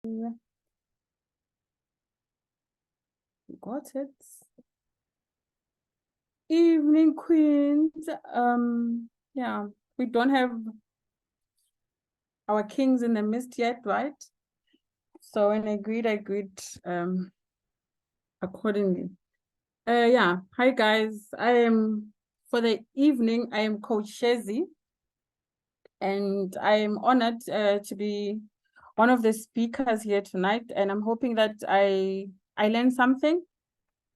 Got it. Evening, queens. Yeah, we don't have our kings in the midst yet, right? So when I agreed accordingly. Yeah. Hi guys. For the evening, I am Coach Shezi, and I am honored to be one of the speakers here tonight, and I'm hoping that I learned something,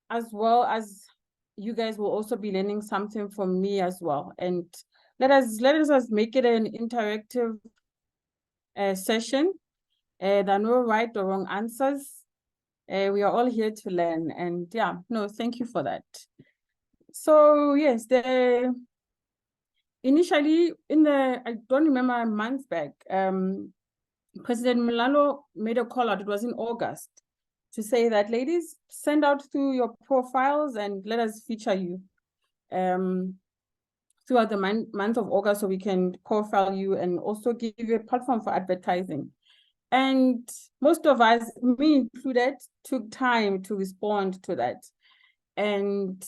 as well as you guys will also be learning something from me as well. And let us make it an interactive session. There are no right or wrong answers. We are all here to learn, and yeah, no, thank you for that. So yes, initially I don't remember, months back, President Milano made a call out. It was in August, to say that, ladies, send out through your profiles and let us feature you throughout the month of August, so we can profile you and also give you a platform for advertising. And most of us, me included, took time to respond to that. And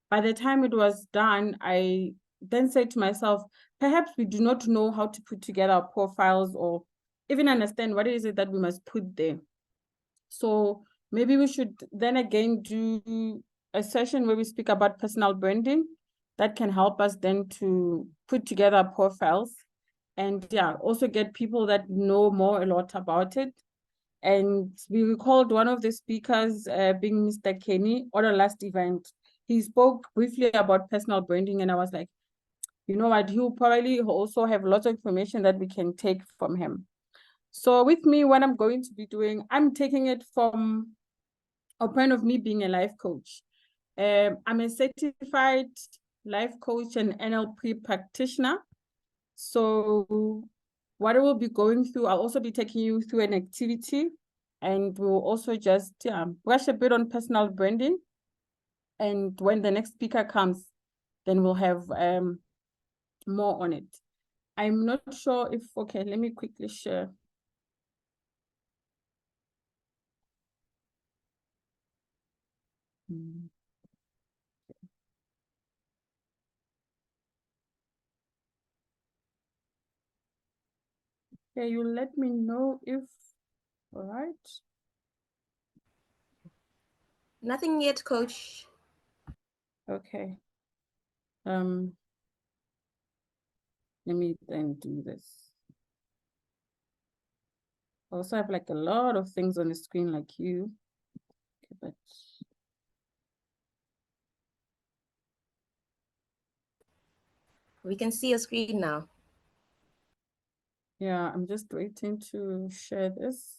by the time it was done, I then said to myself, perhaps we do not know how to put together our profiles or even understand what is it that we must put there. So maybe we should then again do a session where we speak about personal branding that can help us then to put together profiles, and yeah, also get people that know more a lot about it. And we recalled one of the speakers being Mr. Kenny at our last event. He spoke briefly about personal branding, and I was like, you know what, he'll probably also have lots of information that we can take from him. So with me, what I'm going to be doing, I'm taking it from a point of me being a life coach. I'm a certified life coach and NLP practitioner. So what I will be going through, I'll also be taking you through an activity, and we will also just brush a bit on personal branding. And when the next speaker comes, then we'll have more on it. I'm not sure if, okay, let me quickly share. Okay, you let me know if, all right. Nothing yet, Coach. Okay. Let me then do this. I also have like a lot of things on the screen like you. Okay, but We can see your screen now. yeah, I'm just waiting to share this.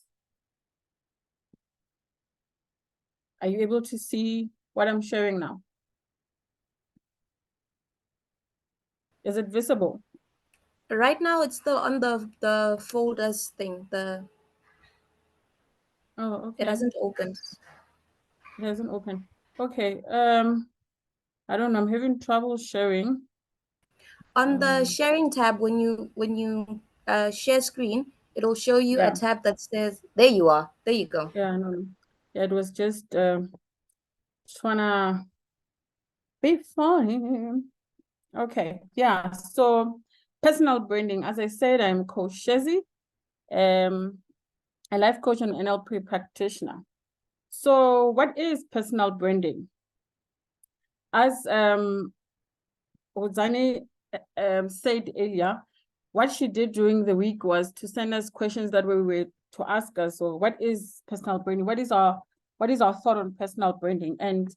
Are you able to see what I'm sharing now? Is it visible? Right now, it's still on the folders thing. Oh, okay. It hasn't opened. It hasn't opened. Okay. I don't know. I'm having trouble sharing. On the sharing tab, when you share screen, it'll show you a tab that says, there you are. There you go. Yeah, no. Yeah, it was just wanna be fine. Okay, yeah. So personal branding, as I said, I'm Coach Shezi, a life coach and NLP practitioner. So what is personal branding? As Rudzani said earlier, what she did during the week was to send us questions that we were to ask us. So what is personal branding? What is our thought on personal branding? And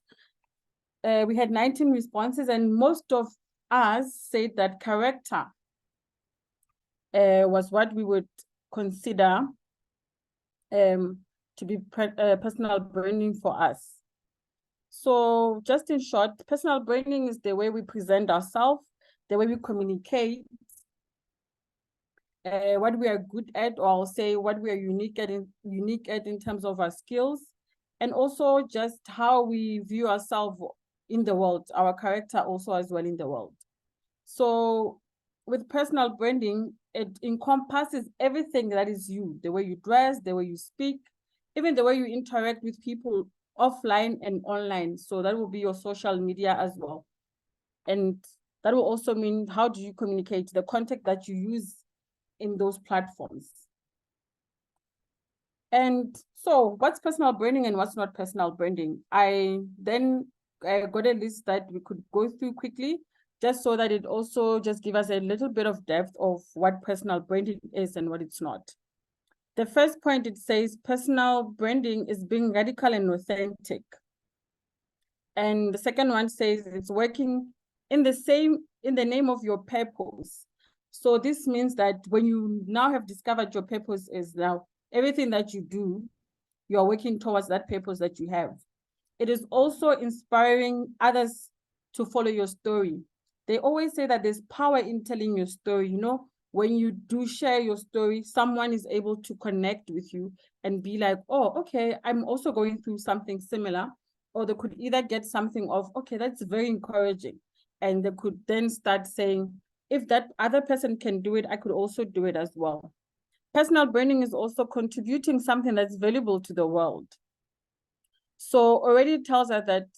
we had 19 responses, and most of us said that character was what we would consider to be personal branding for us. So just in short, personal branding is the way we present ourselves, the way we communicate, what we are good at, or I'll say what we are unique at in terms of our skills, and also just how we view ourselves in the world, our character also as well in the world. So with personal branding, it encompasses everything that is you, the way you dress, the way you speak, even the way you interact with people offline and online. So that will be your social media as well. And that will also mean, how do you communicate, the content that you use in those platforms. And so what's personal branding and what's not personal branding? I then got a list that we could go through quickly, just so that it also just give us a little bit of depth of what personal branding is and what it's not. The first point, it says personal branding is being radical and authentic. And the second one says it's working in the name of your purpose. So this means that when you now have discovered your purpose is now everything that you do, you are working towards that purpose that you have. It is also inspiring others to follow your story. They always say that there's power in telling your story. You know, when you do share your story, someone is able to connect with you and be like, oh, okay, I'm also going through something similar. Or they could either get something of, okay, that's very encouraging. And they could then start saying, if that other person can do it, I could also do it as well. Personal branding is also contributing something that's valuable to the world. So already it tells us that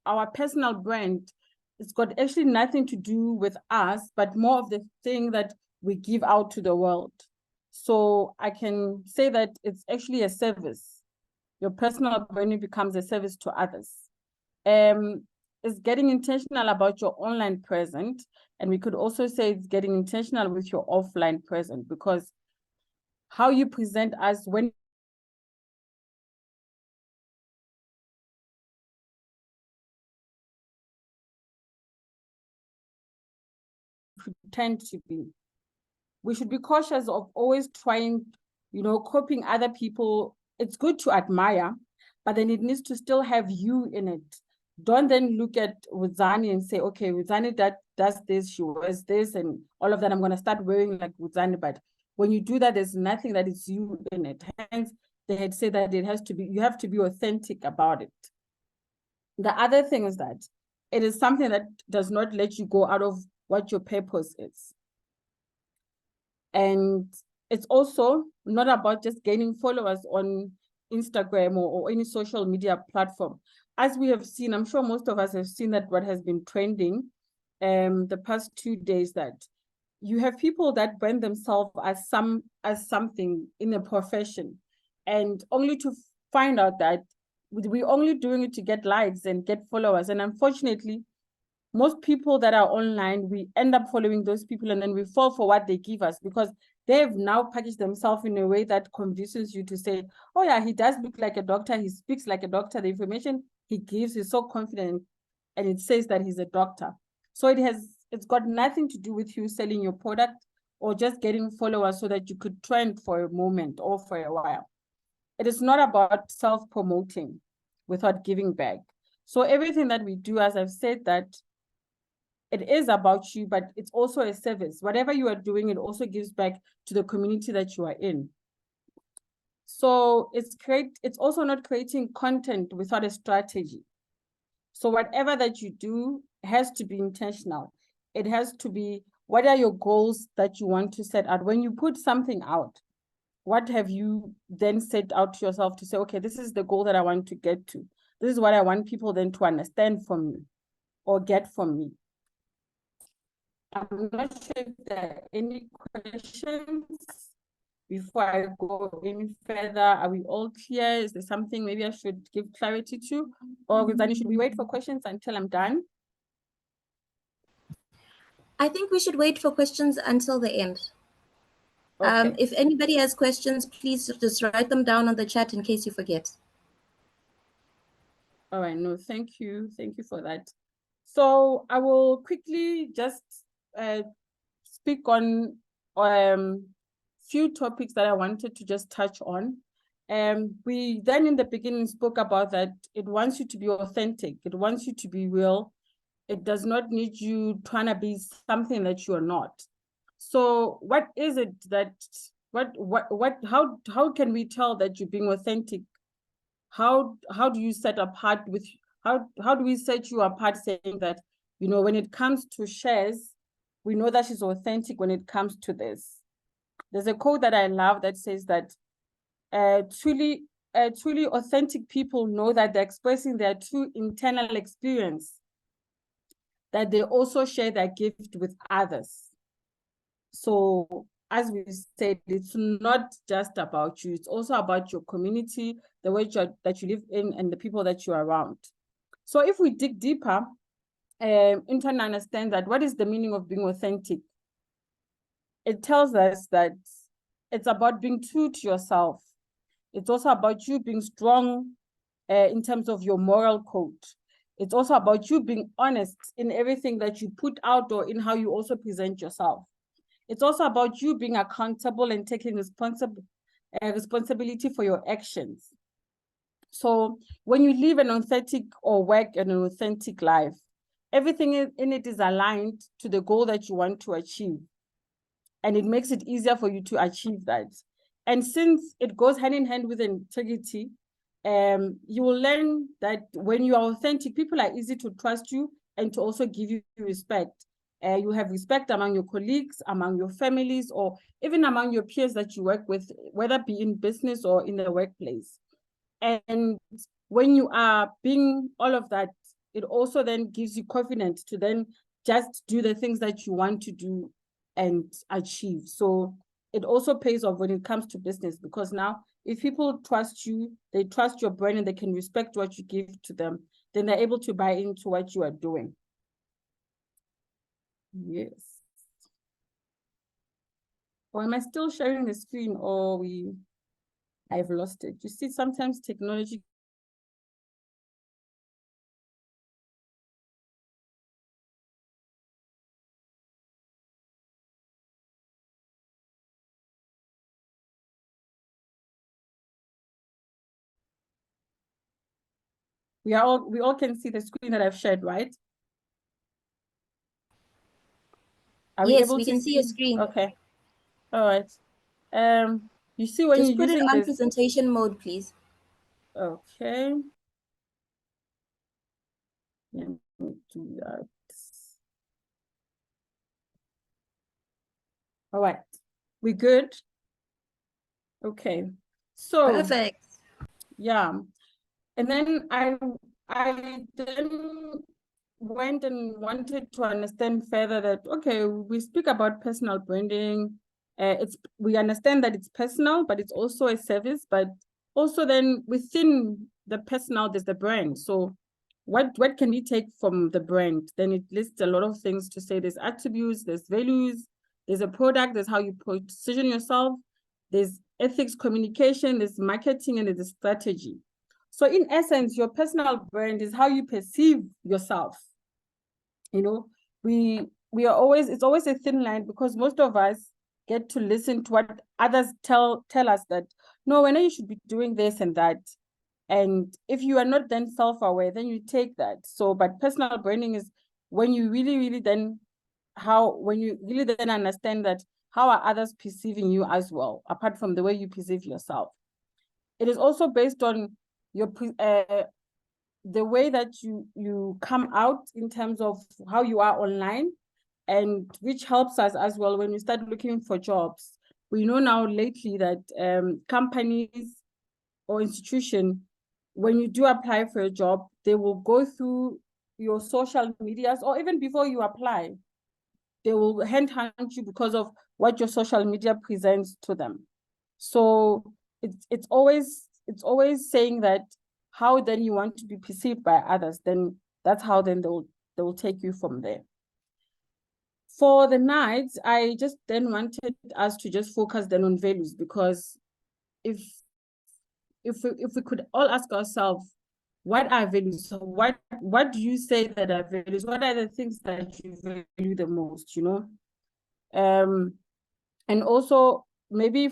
our personal brand, it's got actually nothing to do with us, but more of the thing that we give out to the world. So I can say that it's actually a service. Your personal branding becomes a service to others. It's getting intentional about your online presence. And we could also say it's getting intentional with your offline presence, because how you present us when tend to be. We should be cautious of always trying, copying other people. It's good to admire, but then it needs to still have you in it. Don't then look at Rudzani and say, okay, Rudzani that does this, she wears this, and all of that, I'm going to start wearing like Rudzani. But when you do that, there's nothing that is you in it. Hence, they had said that you have to be authentic about it. The other thing is that it is something that does not let you go out of what your purpose is. And it's also not about just gaining followers on Instagram or any social media platform. As we have seen, I'm sure most of us have seen that what has been trending the past 2 days, that you have people that brand themselves as something in a profession, and only to find out that we're only doing it to get likes and get followers. And unfortunately, most people that are online, we end up following those people, and then we fall for what they give us, because they've now packaged themselves in a way that convinces you to say, oh yeah, he does look like a doctor, he speaks like a doctor, the information he gives is so confident, and it says that he's a doctor. So it's got nothing to do with you selling your product or just getting followers so that you could trend for a moment or for a while. It is not about self-promoting without giving back. So everything that we do, as I've said, that it is about you, but it's also a service. Whatever you are doing, it also gives back to the community that you are in. So it's also not creating content without a strategy. So whatever that you do has to be intentional. It has to be, what are your goals that you want to set out? When you put something out, what have you then set out to yourself to say, okay, this is the goal that I want to get to. This is what I want people then to understand from me or get from me. I'm not sure if there are any questions before I go any further. Are we all clear? Is there something maybe I should give clarity to? Or Rudzani, should we wait for questions until I'm done? I think we should wait for questions until the end. Okay. If anybody has questions, please just write them down on the chat in case you forget. All right, no, thank you. Thank you for that. So I will quickly just speak on few topics that I wanted to just touch on. We then in the beginning spoke about that it wants you to be authentic. It wants you to be real. It does not need you trying to be something that you are not. So what is it that, how can we tell that you're being authentic? How do you set apart how do we set you apart, saying that, when it comes to shares, we know that she's authentic when it comes to this. There's a quote that I love that says that truly authentic people know that they're expressing their true internal experience, that they also share their gift with others. So as we said, it's not just about you, it's also about your community, the way that you live in, and the people that you're around. So if we dig deeper into and understand that what is the meaning of being authentic, it tells us that it's about being true to yourself. It's also about you being strong in terms of your moral code. It's also about you being honest in everything that you put out or in how you also present yourself. It's also about you being accountable and taking responsibility for your actions. So when you live an authentic or work an authentic life, everything in it is aligned to the goal that you want to achieve. And it makes it easier for you to achieve that. And since it goes hand in hand with integrity, you will learn that when you are authentic, people are easy to trust you and to also give you respect. You have respect among your colleagues, among your families, or even among your peers that you work with, whether it be in business or in the workplace. And when you are being all of that, it also then gives you confidence to then just do the things that you want to do and achieve. So it also pays off when it comes to business, because now if people trust you, they trust your brand and they can respect what you give to them, then they're able to buy into what you are doing. Yes. Or am I still sharing the screen, or I've lost it? You see, sometimes technology. We all can see the screen that I've shared, right? Are we Yes, able we to can see your screen. Okay. All right. You see when Just you're put it using on this. presentation mode, please. Okay. Let me do that. All right. We good? Okay. So Perfect. yeah. And then I then went and wanted to understand further that, okay, we speak about personal branding. We understand that it's personal, but it's also a service. But also then within the personal, there's the brand. So what can we take from the brand? Then it lists a lot of things to say. There's attributes, there's values, there's a product, there's how you position yourself, there's ethics, communication, there's marketing, and there's a strategy. So in essence, your personal brand is how you perceive yourself. You know, we are always, it's always a thin line, because most of us get to listen to what others tell us that, no, I know you should be doing this and that. And if you are not then self-aware, then you take that. So, but personal branding is when you really then when you really then understand that how are others perceiving you as well, apart from the way you perceive yourself. It is also based on your the way that you come out in terms of how you are online, and which helps us as well when we start looking for jobs. We know now lately that companies or institution, when you do apply for a job, they will go through your social medias, or even before you apply, they will handhunt you because of what your social media presents to them. So it's always saying that how then you want to be perceived by others, then that's how then they will take you from there. For the night, I just then wanted us to just focus then on values, because if we could all ask ourselves, what are values? So what do you say that are values? What are the things that you value the most, you know? And also maybe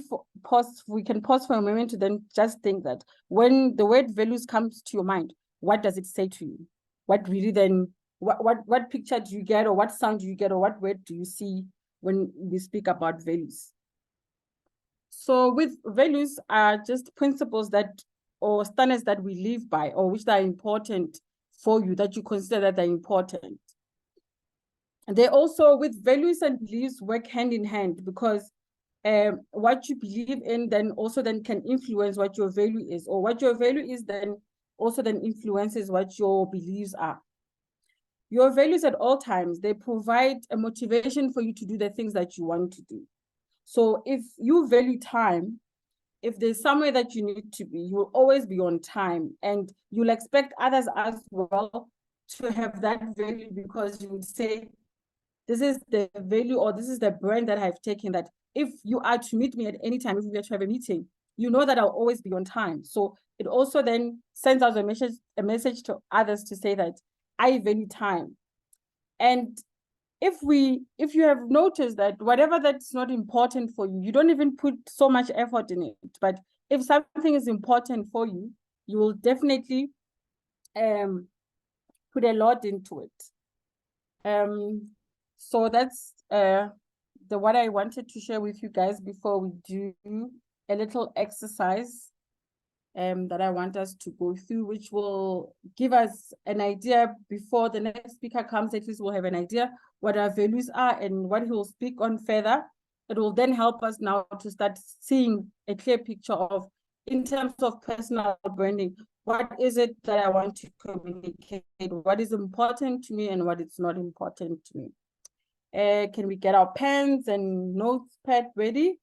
we can pause for a moment to then just think that when the word values comes to your mind, what does it say to you? What really then, what picture do you get, or what sound do you get, or what word do you see when we speak about values? So with values are just principles that, or standards that we live by, or which are important for you, that you consider that they're important. They also, with values and beliefs, work hand in hand, because what you believe in then also then can influence what your value is, or what your value is then also then influences what your beliefs are. Your values at all times, they provide a motivation for you to do the things that you want to do. So if you value time, if there's somewhere that you need to be, you will always be on time, and you'll expect others as well to have that value, because you would say, this is the value, or this is the brand that I've taken, that if you are to meet me at any time, if we are to have a meeting, you know that I'll always be on time. So it also then sends out a message to others to say that I value time. And if you have noticed that whatever that's not important for you, you don't even put so much effort in it. But if something is important for you, you will definitely put a lot into it. So that's what I wanted to share with you guys before we do a little exercise that I want us to go through, which will give us an idea before the next speaker comes. At least we'll have an idea what our values are and what he will speak on further. It will then help us now to start seeing a clear picture of, in terms of personal branding, what is it that I want to communicate, what is important to me and what is not important to me. Can we get our pens and notepad ready,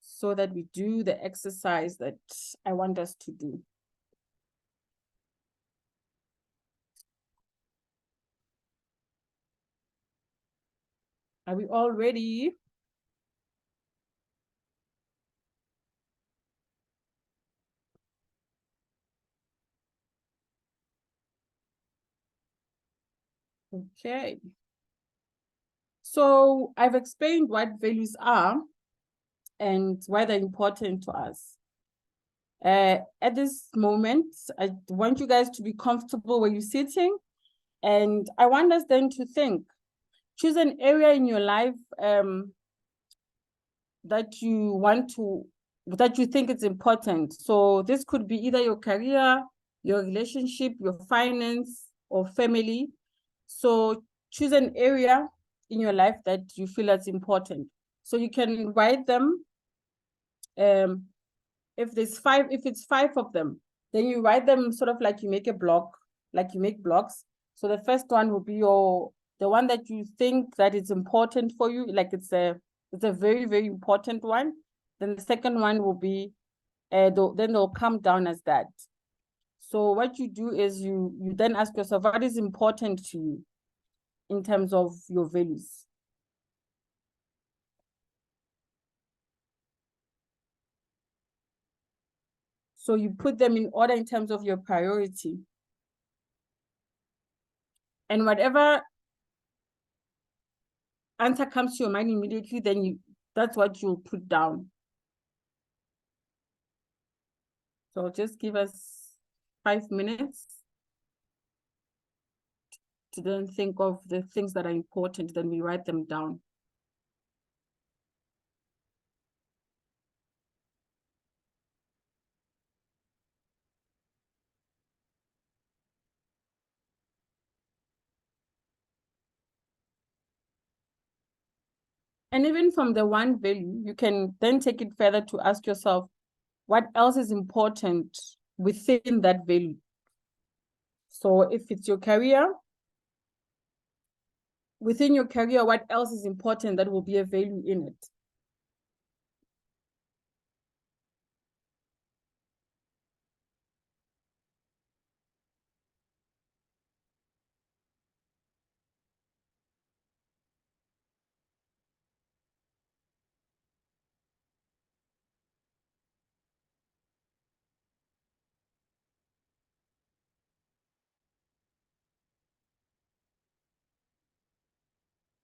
so that we do the exercise that I want us to do? Are we all ready? Okay. So I've explained what values are and why they're important to us. At this moment, I want you guys to be comfortable where you're sitting, and I want us then to think. Choose an area in your life that you think it's important. So this could be either your career, your relationship, your finance, or family. So choose an area in your life that you feel that's important. So you can write them. If it's five of them, then you write them sort of like you make a block, like you make blocks. So the first one will be the one that you think that is important for you, like it's a very, very important one. Then the second one will be, then they'll come down as that. So what you do is you then ask yourself, what is important to you in terms of your values? So you put them in order in terms of your priority. And whatever answer comes to your mind immediately, then that's what you'll put down. So just give us 5 minutes to then think of the things that are important, then we write them down. And even from the one value, you can then take it further to ask yourself, what else is important within that value? So if it's your career, within your career, what else is important that will be a value in it?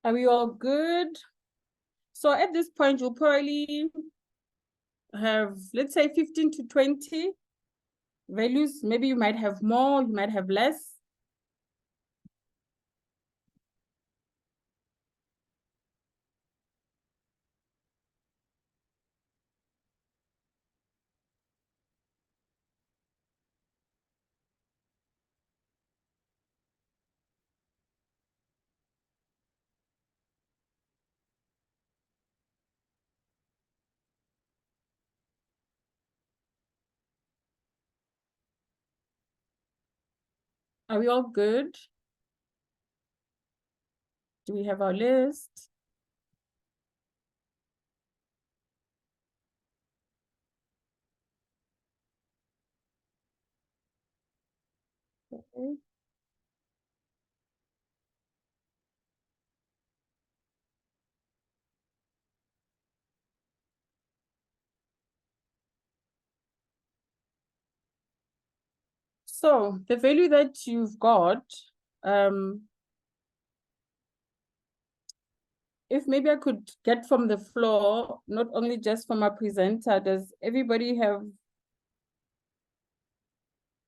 Are we all good? So at this point, you'll probably have, let's say, 15 to 20 values. Maybe you might have more, you might have less. Are we all good? Do we have our list? Okay. So the value that you've got, if maybe I could get from the floor, not only just from our presenter, does everybody have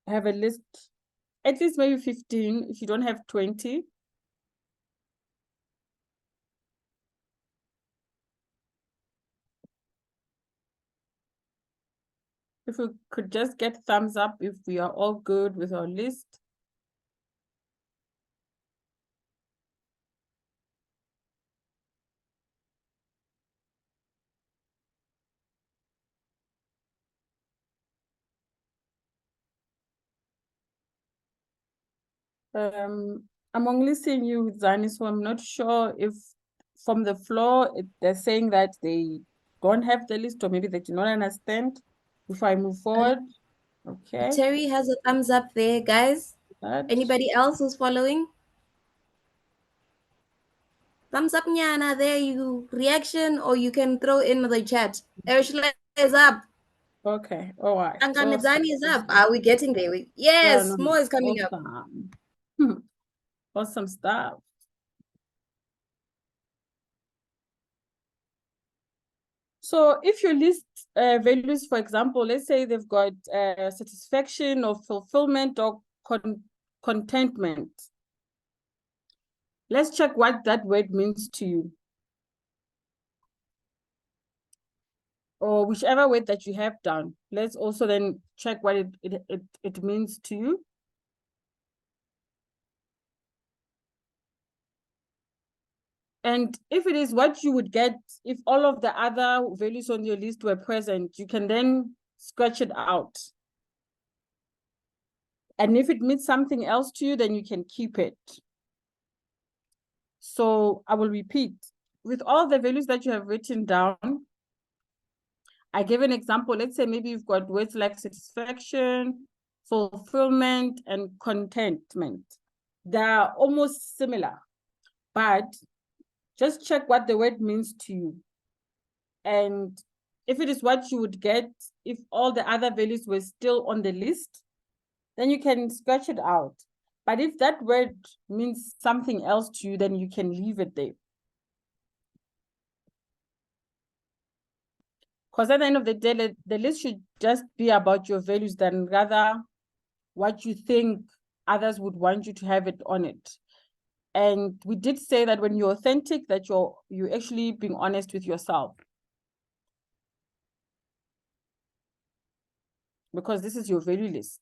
a list? At least maybe 15, if you don't have 20. If we could just get thumbs up if we are all good with our list. I'm only seeing you, Zani, so I'm not sure if from the floor they're saying that they don't have the list or maybe they do not understand before I move forward. Okay. Terry has a thumbs up there, guys. Anybody else who's following? Thumbs up, Nyana, there you reaction, or you can throw in the chat. Erishla is up. Okay, all right. Tanganizani is up. Are we getting there? Yes, Yeah, no, more is coming up. Awesome stuff. So if you list values, for example, let's say they've got satisfaction or fulfillment or contentment. Let's check what that word means to you. Or whichever word that you have done. Let's also then check what it means to you. And if it is what you would get if all of the other values on your list were present, you can then scratch it out. And if it means something else to you, then you can keep it. So I will repeat. With all the values that you have written down, I gave an example. Let's say maybe you've got words like satisfaction, fulfillment, and contentment. They're almost similar, but just check what the word means to you. And if it is what you would get if all the other values were still on the list, then you can scratch it out. But if that word means something else to you, then you can leave it there. Because at the end of the day, the list should just be about your values than rather what you think others would want you to have it on it. And we did say that when you're authentic, that you're actually being honest with yourself. Because this is your value list.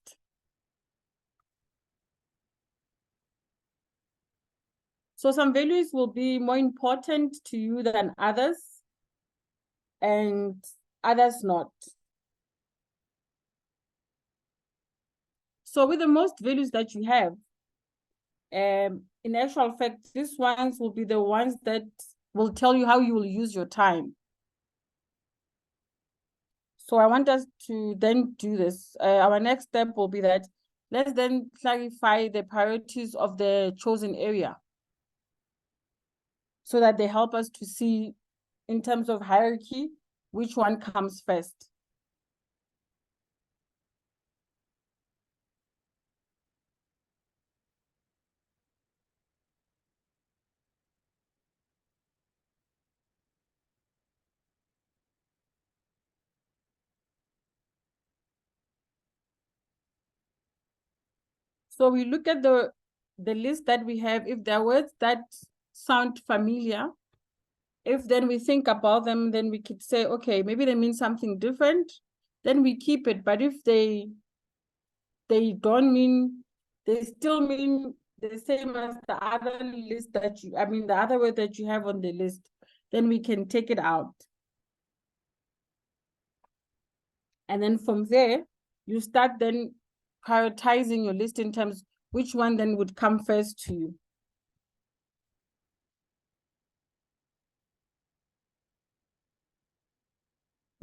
So some values will be more important to you than others, and others not. So with the most values that you have, in actual fact, these ones will be the ones that will tell you how you will use your time. So I want us to then do this. Our next step will be that let's then clarify the priorities of the chosen area so that they help us to see in terms of hierarchy, which one comes first. So we look at the list that we have. If there are words that sound familiar, if then we think about them, then we could say, okay, maybe they mean something different, then we keep it. But if they don't mean, they still mean the same as the other list that you, I mean, the other word that you have on the list, then we can take it out. And then from there, you start then prioritizing your list in terms, which one then would come first to you?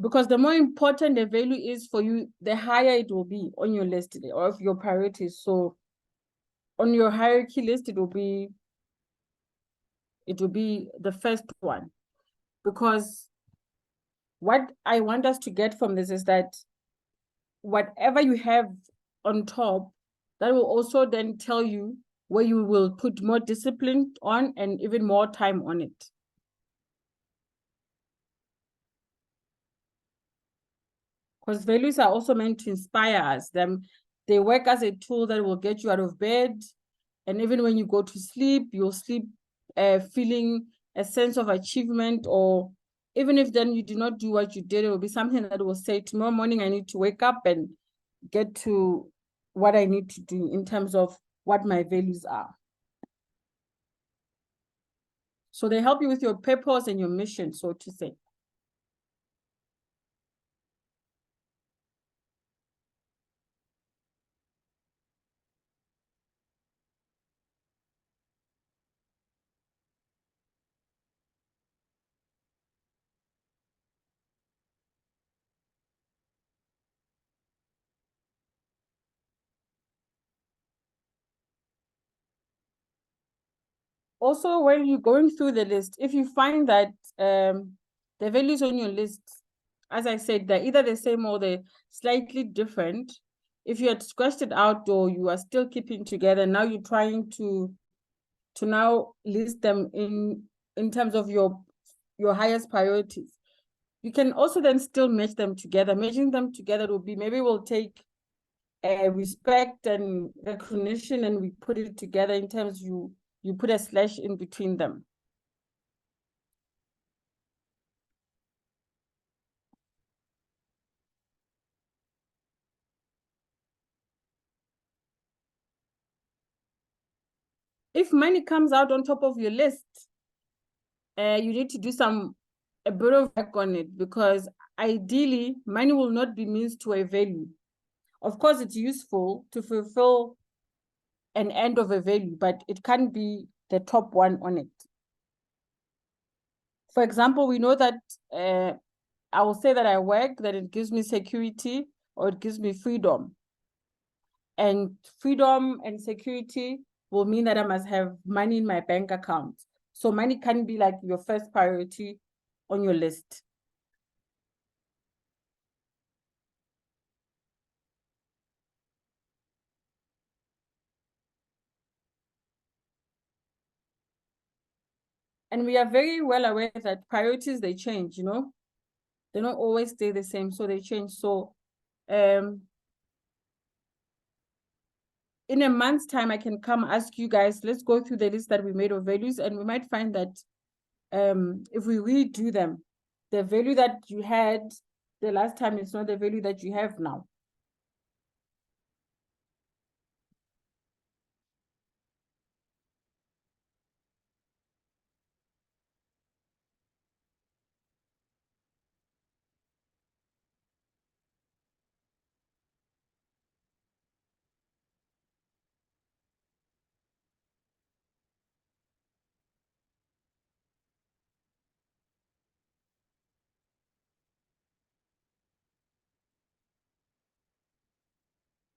Because the more important the value is for you, the higher it will be on your list of your priorities. So on your hierarchy list, it will be the first one. Because what I want us to get from this is that whatever you have on top, that will also then tell you where you will put more discipline on and even more time on it. Because values are also meant to inspire us. They work as a tool that will get you out of bed. And even when you go to sleep, you'll sleep feeling a sense of achievement, or even if then you do not do what you did, it will be something that will say, tomorrow morning, I need to wake up and get to what I need to do in terms of what my values are. So they help you with your purpose and your mission, so to say. Also, when you're going through the list, if you find that the values on your list, as I said, they're either the same or they're slightly different, if you had scratched it out or you are still keeping together, now you're trying to now list them in terms of your highest priorities. You can also then still match them together. Matching them together will be, maybe we'll take respect and recognition and we put it together in terms you put a slash in between them. If money comes out on top of your list, you need to do a bit of work on it, because ideally money will not be means to a value. Of course, it's useful to fulfill an end of a value, but it can't be the top one on it. For example, we know that I will say that I work, that it gives me security or it gives me freedom. And freedom and security will mean that I must have money in my bank account. So money can be like your first priority on your list. And we are very well aware that priorities, they change, you know? They don't always stay the same, so they change. So in a month's time, I can come ask you guys, let's go through the list that we made of values, and we might find that if we redo them, the value that you had the last time is not the value that you have now.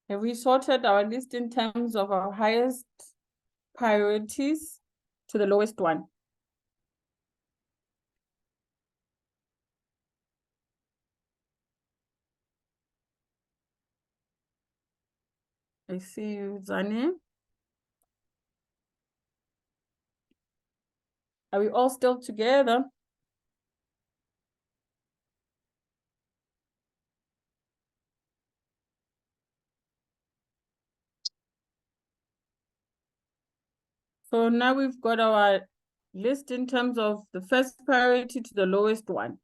Have we sorted our list in terms of our highest priorities to the lowest one? I see you, Zane. Are we all still together? So now we've got our list in terms of the first priority to the lowest one.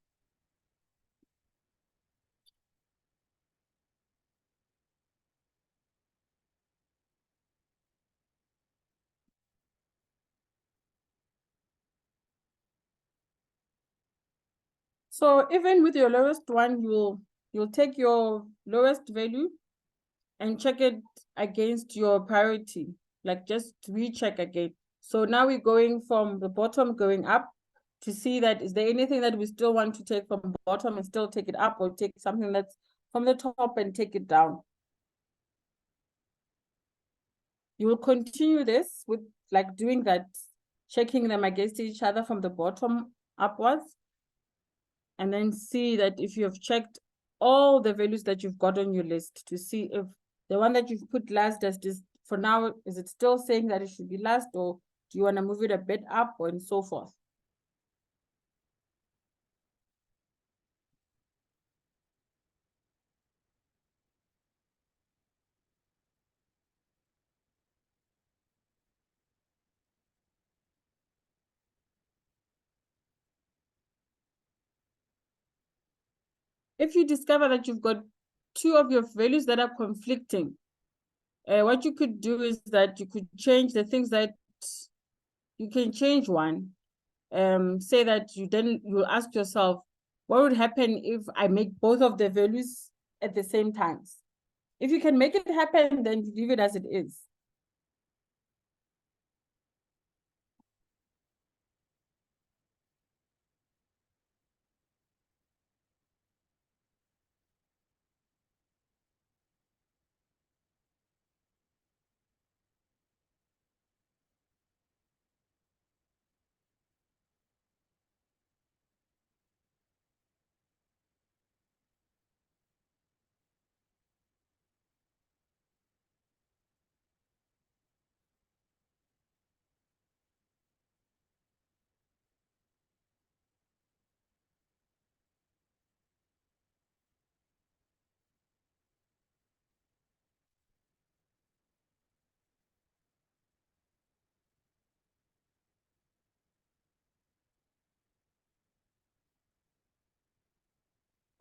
So even with your lowest one, you'll take your lowest value and check it against your priority. Like just recheck again. So now we're going from the bottom going up to see that is there anything that we still want to take from bottom and still take it up, or take something that's from the top and take it down. You will continue this with like doing that, checking them against each other from the bottom upwards, and then see that if you have checked all the values that you've got on your list, to see if the one that you've put last, does this for now, is it still saying that it should be last, or do you want to move it a bit up, or and so forth. If you discover that you've got two of your values that are conflicting, what you could do is that you could change the things that you can change one. Say that you ask yourself, what would happen if I make both of the values at the same times? If you can make it happen, then you leave it as it is.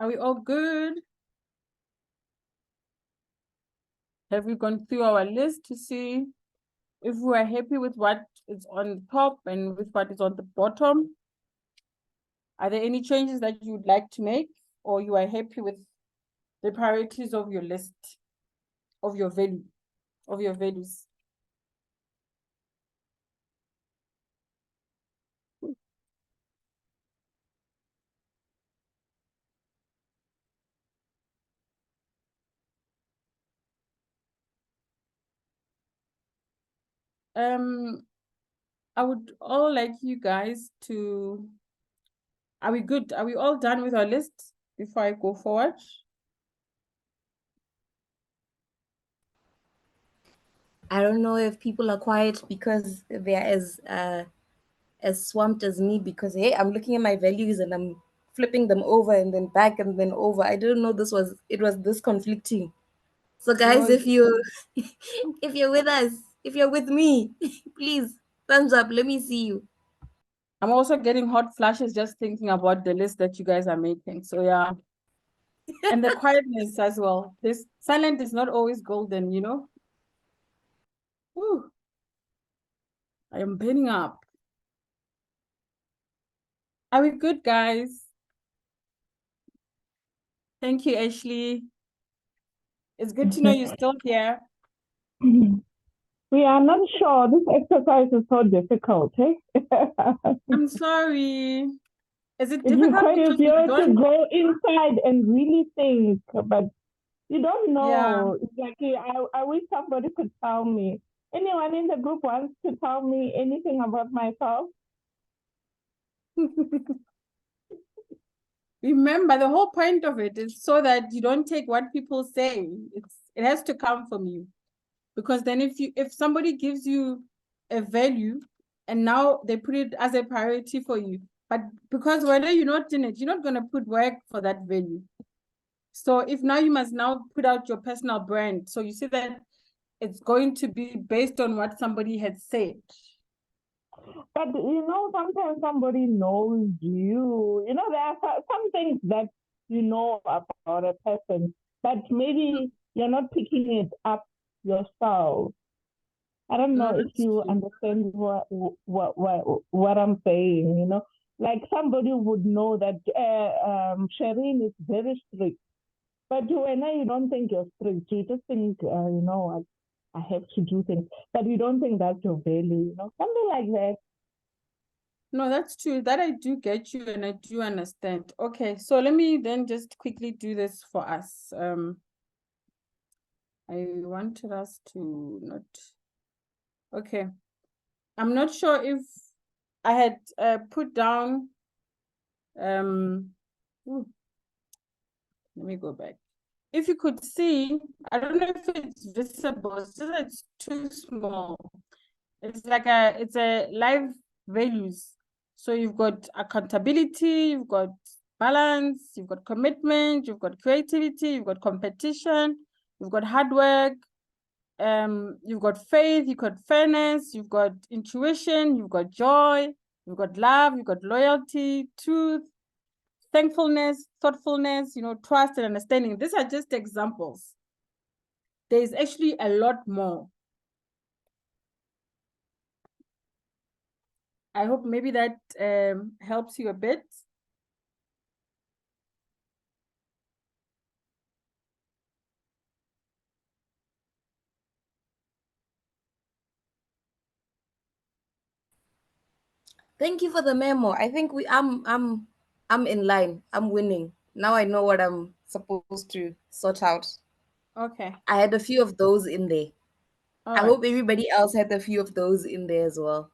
Are we all good? Have we gone through our list to see if we are happy with what is on the top and with what is on the bottom? Are there any changes that you would like to make, or you are happy with the priorities of your list, of your values? I would all like you guys to, are we good? Are we all done with our list before I go forward? I don't know if people are quiet because they're as swamped as me, because hey, I'm looking at my values and I'm flipping them over and then back and then over. I didn't know it was this conflicting. So guys, No, if you if you're with us, if you're with me, please thumbs up. Let me see you. I'm also getting hot flashes just thinking about the list that you guys are making. So yeah. And the quietness as well. This silent is not always golden, you know? Whew. I am burning up. Are we good, guys? Thank you, Ashley. It's good to know you're still here. We are not sure. This exercise is so difficult, eh? I'm sorry. Is it It difficult requires because you you to don't? go inside and really think, but you don't Yeah. know. Exactly. I wish somebody could tell me. Anyone in the group wants to tell me anything about myself? Remember, the whole point of it is so that you don't take what people say. It has to come from you. Because then if somebody gives you a value and now they put it as a priority for you, but because whether you're not in it, you're not going to put work for that value. So if now you must now put out your personal brand, so you see that it's going to be based on what somebody had said. But sometimes somebody knows you. There are some things that you know about a person, but maybe you're not picking it up yourself. I don't know if you understand what I'm saying. Like somebody would know that Sherin is very strict. But when you don't think you're strict, you just think, you know what, I have to do things. But you don't think that's your value, you know, something like that. No, that's true. That I do get you and I do understand. Okay, so let me then just quickly do this for us. I wanted us to not. Okay. I'm not sure if I had put down ooh, let me go back. If you could see, I don't know if it's visible, it's just that it's too small. It's like it's a live values. So you've got accountability, you've got balance, you've got commitment, you've got creativity, you've got competition, you've got hard work, you've got faith, you've got fairness, you've got intuition, you've got joy, you've got love, you've got loyalty, truth, thankfulness, thoughtfulness, you know, trust and understanding. These are just examples. There's actually a lot more. I hope maybe that helps you a bit. Thank you for the memo. I think I'm in line. I'm winning. Now I know what I'm supposed to sort out. Okay. I had a few of those in there. All I right. hope everybody else had a few of those in there as well.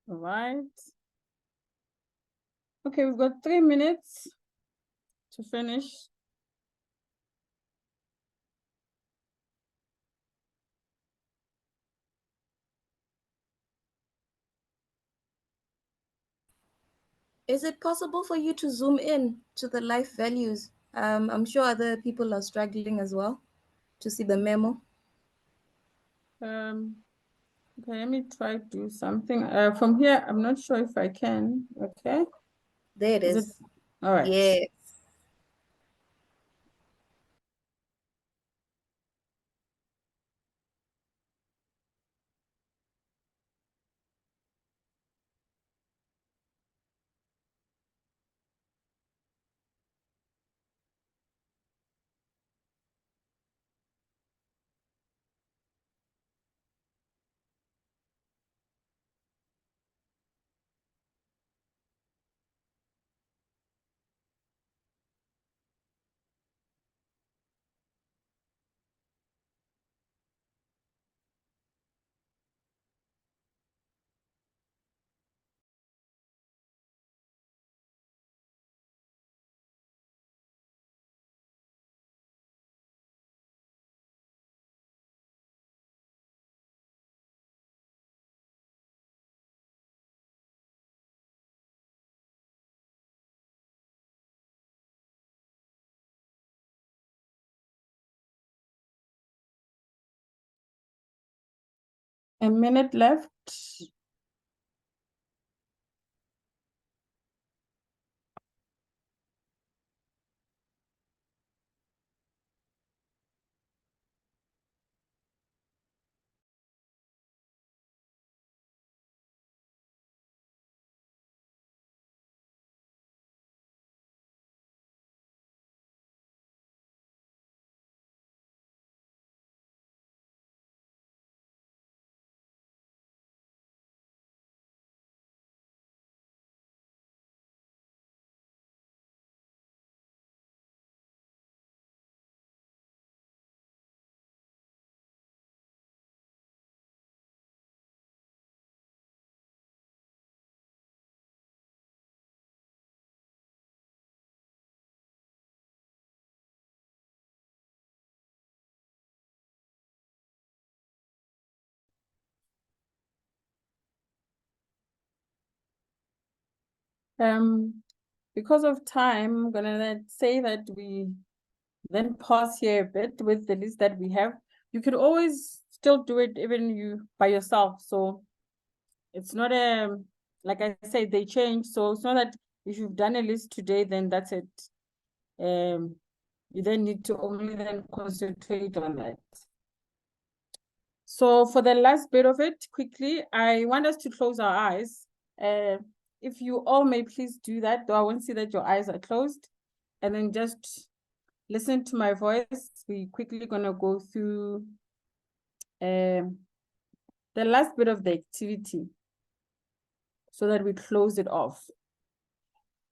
All right. Okay, we've got 3 minutes to finish. Is it possible for you to zoom in to the life values? I'm sure other people are struggling as well to see the memo. Okay, let me try to do something. From here, I'm not sure if I can. Okay. There it Is it is. all right? Yeah. A minute left. Because of time, I'm gonna say that we then pause here a bit with the list that we have. You could always still do it even you by yourself. So it's not like I said, they change. So it's not that if you've done a list today, then that's it. You then need to only then concentrate on that. So for the last bit of it, quickly, I want us to close our eyes. If you all may please do that, though I won't see that your eyes are closed. And then just listen to my voice. We're quickly gonna go through the last bit of the activity so that we close it off.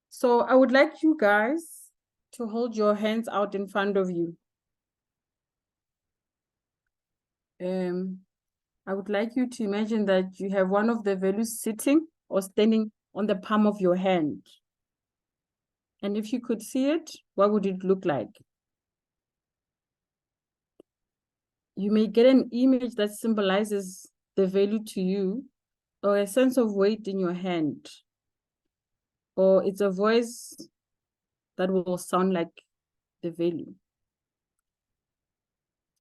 So I would like you guys to hold your hands out in front of you. I would like you to imagine that you have one of the values sitting or standing on the palm of your hand. And if you could see it, what would it look like? You may get an image that symbolizes the value to you, or a sense of weight in your hand, or it's a voice that will sound like the value.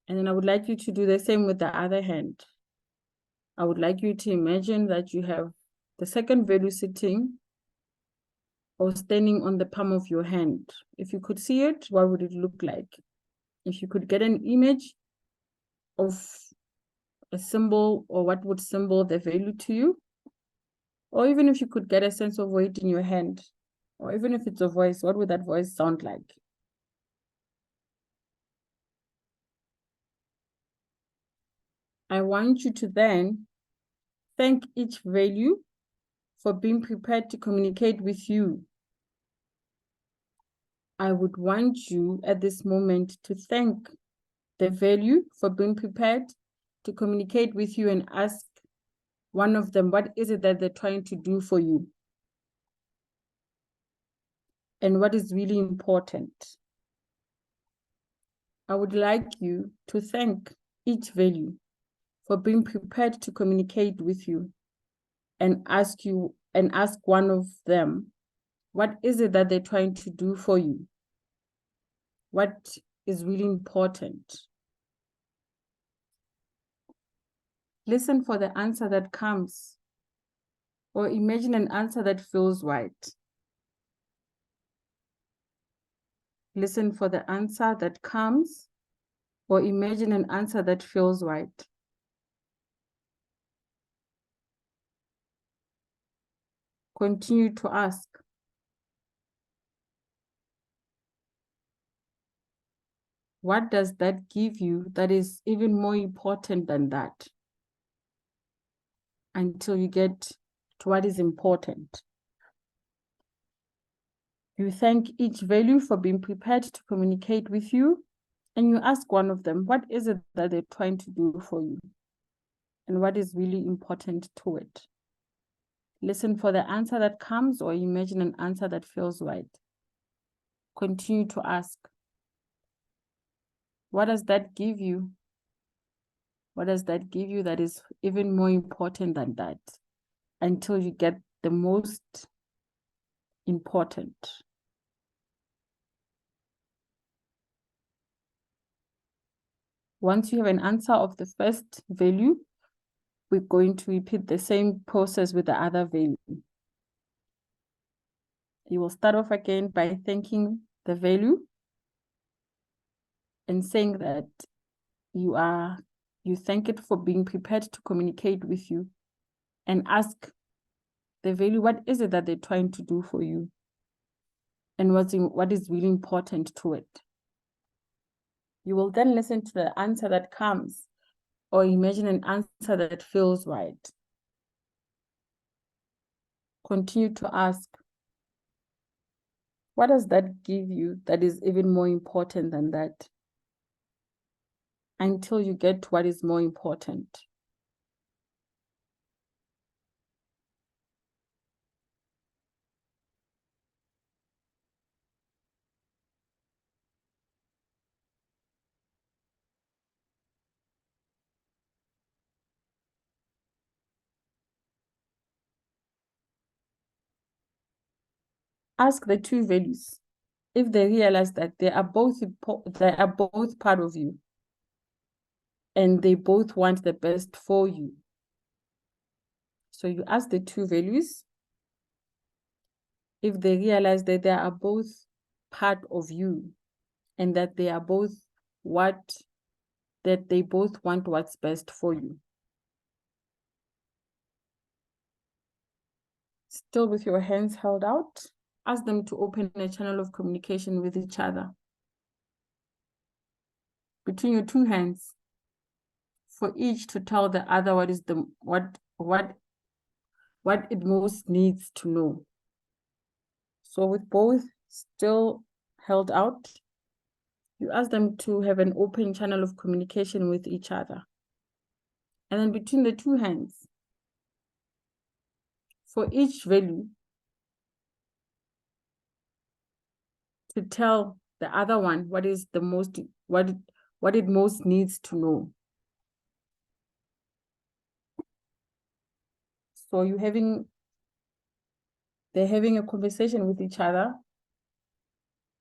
And then I would like you to do the same with the other hand. I would like you to imagine that you have the second value sitting or standing on the palm of your hand. If you could see it, what would it look like? If you could get an image of a symbol or what would symbol the value to you, or even if you could get a sense of weight in your hand, or even if it's a voice, what would that voice sound like? I want you to then thank each value for being prepared to communicate with you. I would want you at this moment to thank the value for being prepared to communicate with you and ask one of them, what is it that they're trying to do for you? And what is really important? I would like you to thank each value for being prepared to communicate with you and ask one of them, what is it that they're trying to do for you? What is really important? Listen for the answer that comes, or imagine an answer that feels right. Listen for the answer that comes, or imagine an answer that feels right. Continue to ask. What does that give you that is even more important than that? Until you get to what is important. You thank each value for being prepared to communicate with you, and you ask one of them, what is it that they're trying to do for you? And what is really important to it? Listen for the answer that comes, or imagine an answer that feels right. Continue to ask. What does that give you? What does that give you that is even more important than that? Until you get the most important. Once you have an answer of the first value, we're going to repeat the same process with the other value. You will start off again by thanking the value and saying that you thank it for being prepared to communicate with you, and ask the value, what is it that they're trying to do for you? And what is really important to it? You will then listen to the answer that comes, or imagine an answer that feels right. Continue to ask, what does that give you that is even more important than that? Until you get to what is more important. Ask the two values if they realize that they are both part of you and they both want the best for you. So you ask the two values if they realize that they are both part of you and that they are both that they both want what's best for you. Still with your hands held out, ask them to open a channel of communication with each other. Between your two hands, for each to tell the other what it most needs to know. So with both still held out, you ask them to have an open channel of communication with each other. And then between the two hands, for each value, to tell the other one what it most needs to know. So they're having a conversation with each other,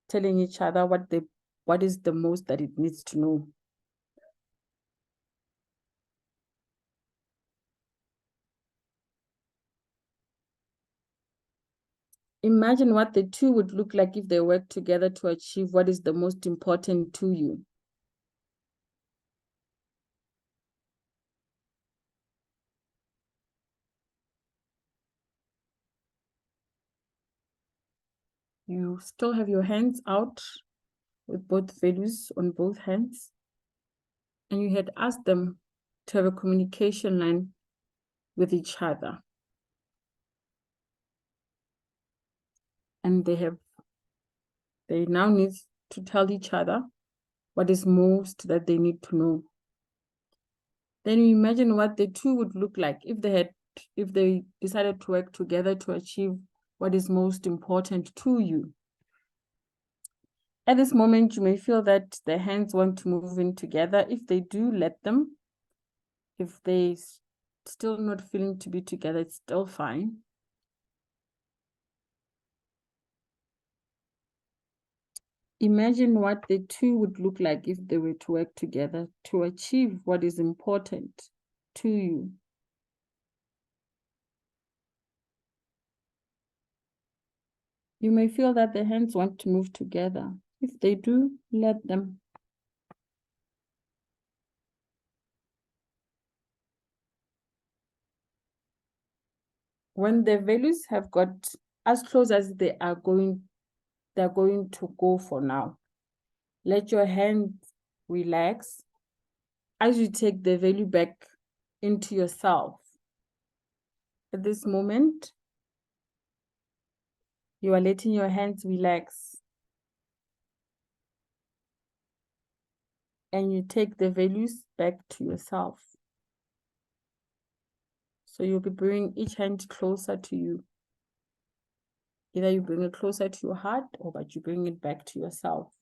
telling each other what is the most that it needs to know. Imagine what the two would look like if they work together to achieve what is the most important to you. You still have your hands out with both values on both hands. And you had asked them to have a communication line with each other. And they now need to tell each other what is most that they need to know. Then you imagine what the two would look like if they decided to work together to achieve what is most important to you. At this moment, you may feel that the hands want to move in together. If they do, let them. If they still not feeling to be together, it's still fine. Imagine what the two would look like if they were to work together to achieve what is important to you. You may feel that the hands want to move together. If they do, let them. When the values have got as close as they're going to go for now, let your hands relax as you take the value back into yourself. At this moment, you are letting your hands relax. And you take the values back to yourself. So you'll be bringing each hand closer to you. Either you bring it closer to your heart or but you bring it back to yourself.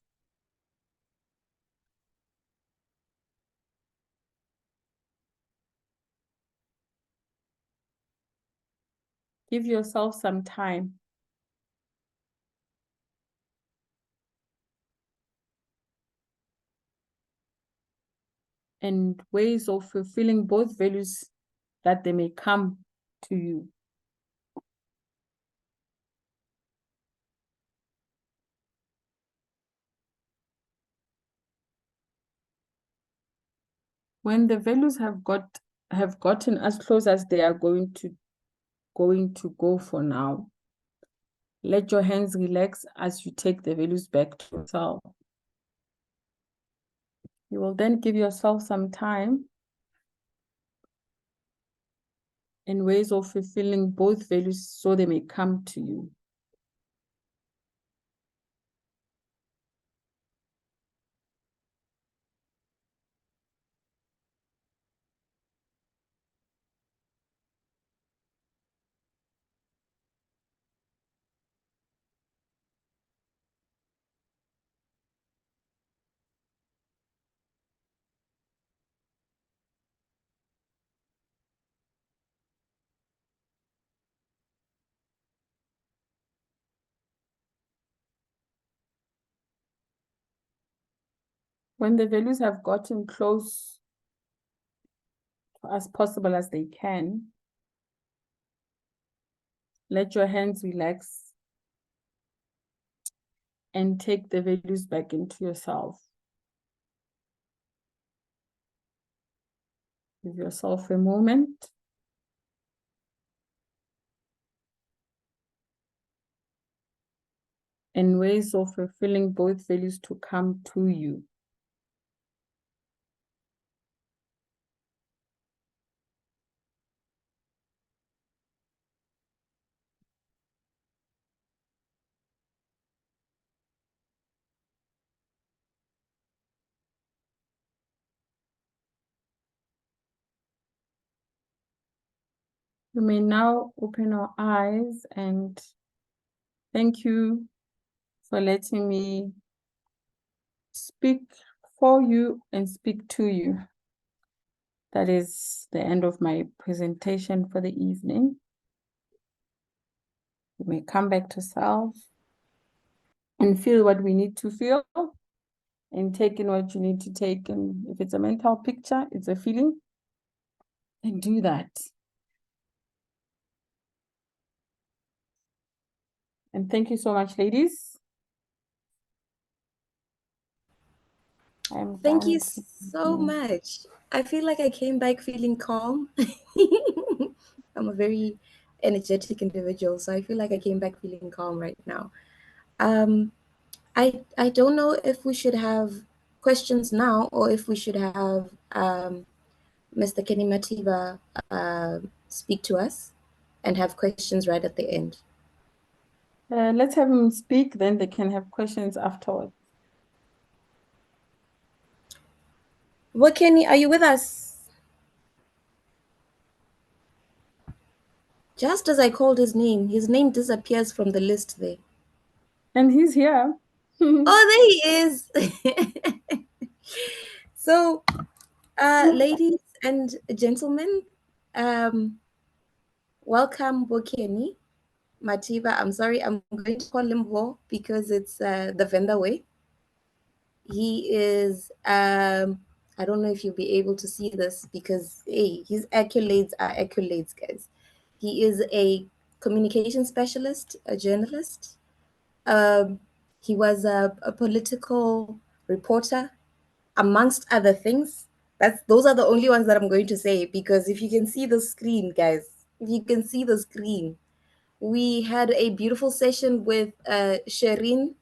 Give yourself some time. And ways of fulfilling both values that they may come to you. When the values have gotten as close as they are going to go for now, let your hands relax as you take the values back to yourself. You will then give yourself some time in ways of fulfilling both values so they may come to you. When the values have gotten close as possible as they can, let your hands relax and take the values back into yourself. Give yourself a moment. And ways of fulfilling both values to come to you. We may now open our eyes, and thank you for letting me speak for you and speak to you. That is the end of my presentation for the evening. You may come back to self and feel what we need to feel and take in what you need to take. And if it's a mental picture, it's a feeling, and do that. And thank you so much, ladies. Thank you so much. I feel like I came back feeling calm. I'm a very energetic individual, so I feel like I came back feeling calm right now. I don't know if we should have questions now or if we should have Mr. Kenny Mathivha speak to us and have questions right at the end. Let's have them speak, then they can have questions afterwards. What, Kenny, are you with us? Just as I called his name disappears from the list there. And he's here. Oh, there he is. So, ladies and gentlemen, welcome Bokeni Mathivha. I'm sorry, I'm going to call him Bo because it's the vendor way. He is, I don't know if you'll be able to see this because, hey, his accolades are accolades, guys. He is a communication specialist, a journalist. He was a political reporter, amongst other things. Those are the only ones that I'm going to say, because if you can see the screen, guys, if you can see the screen, we had a beautiful session with Sherin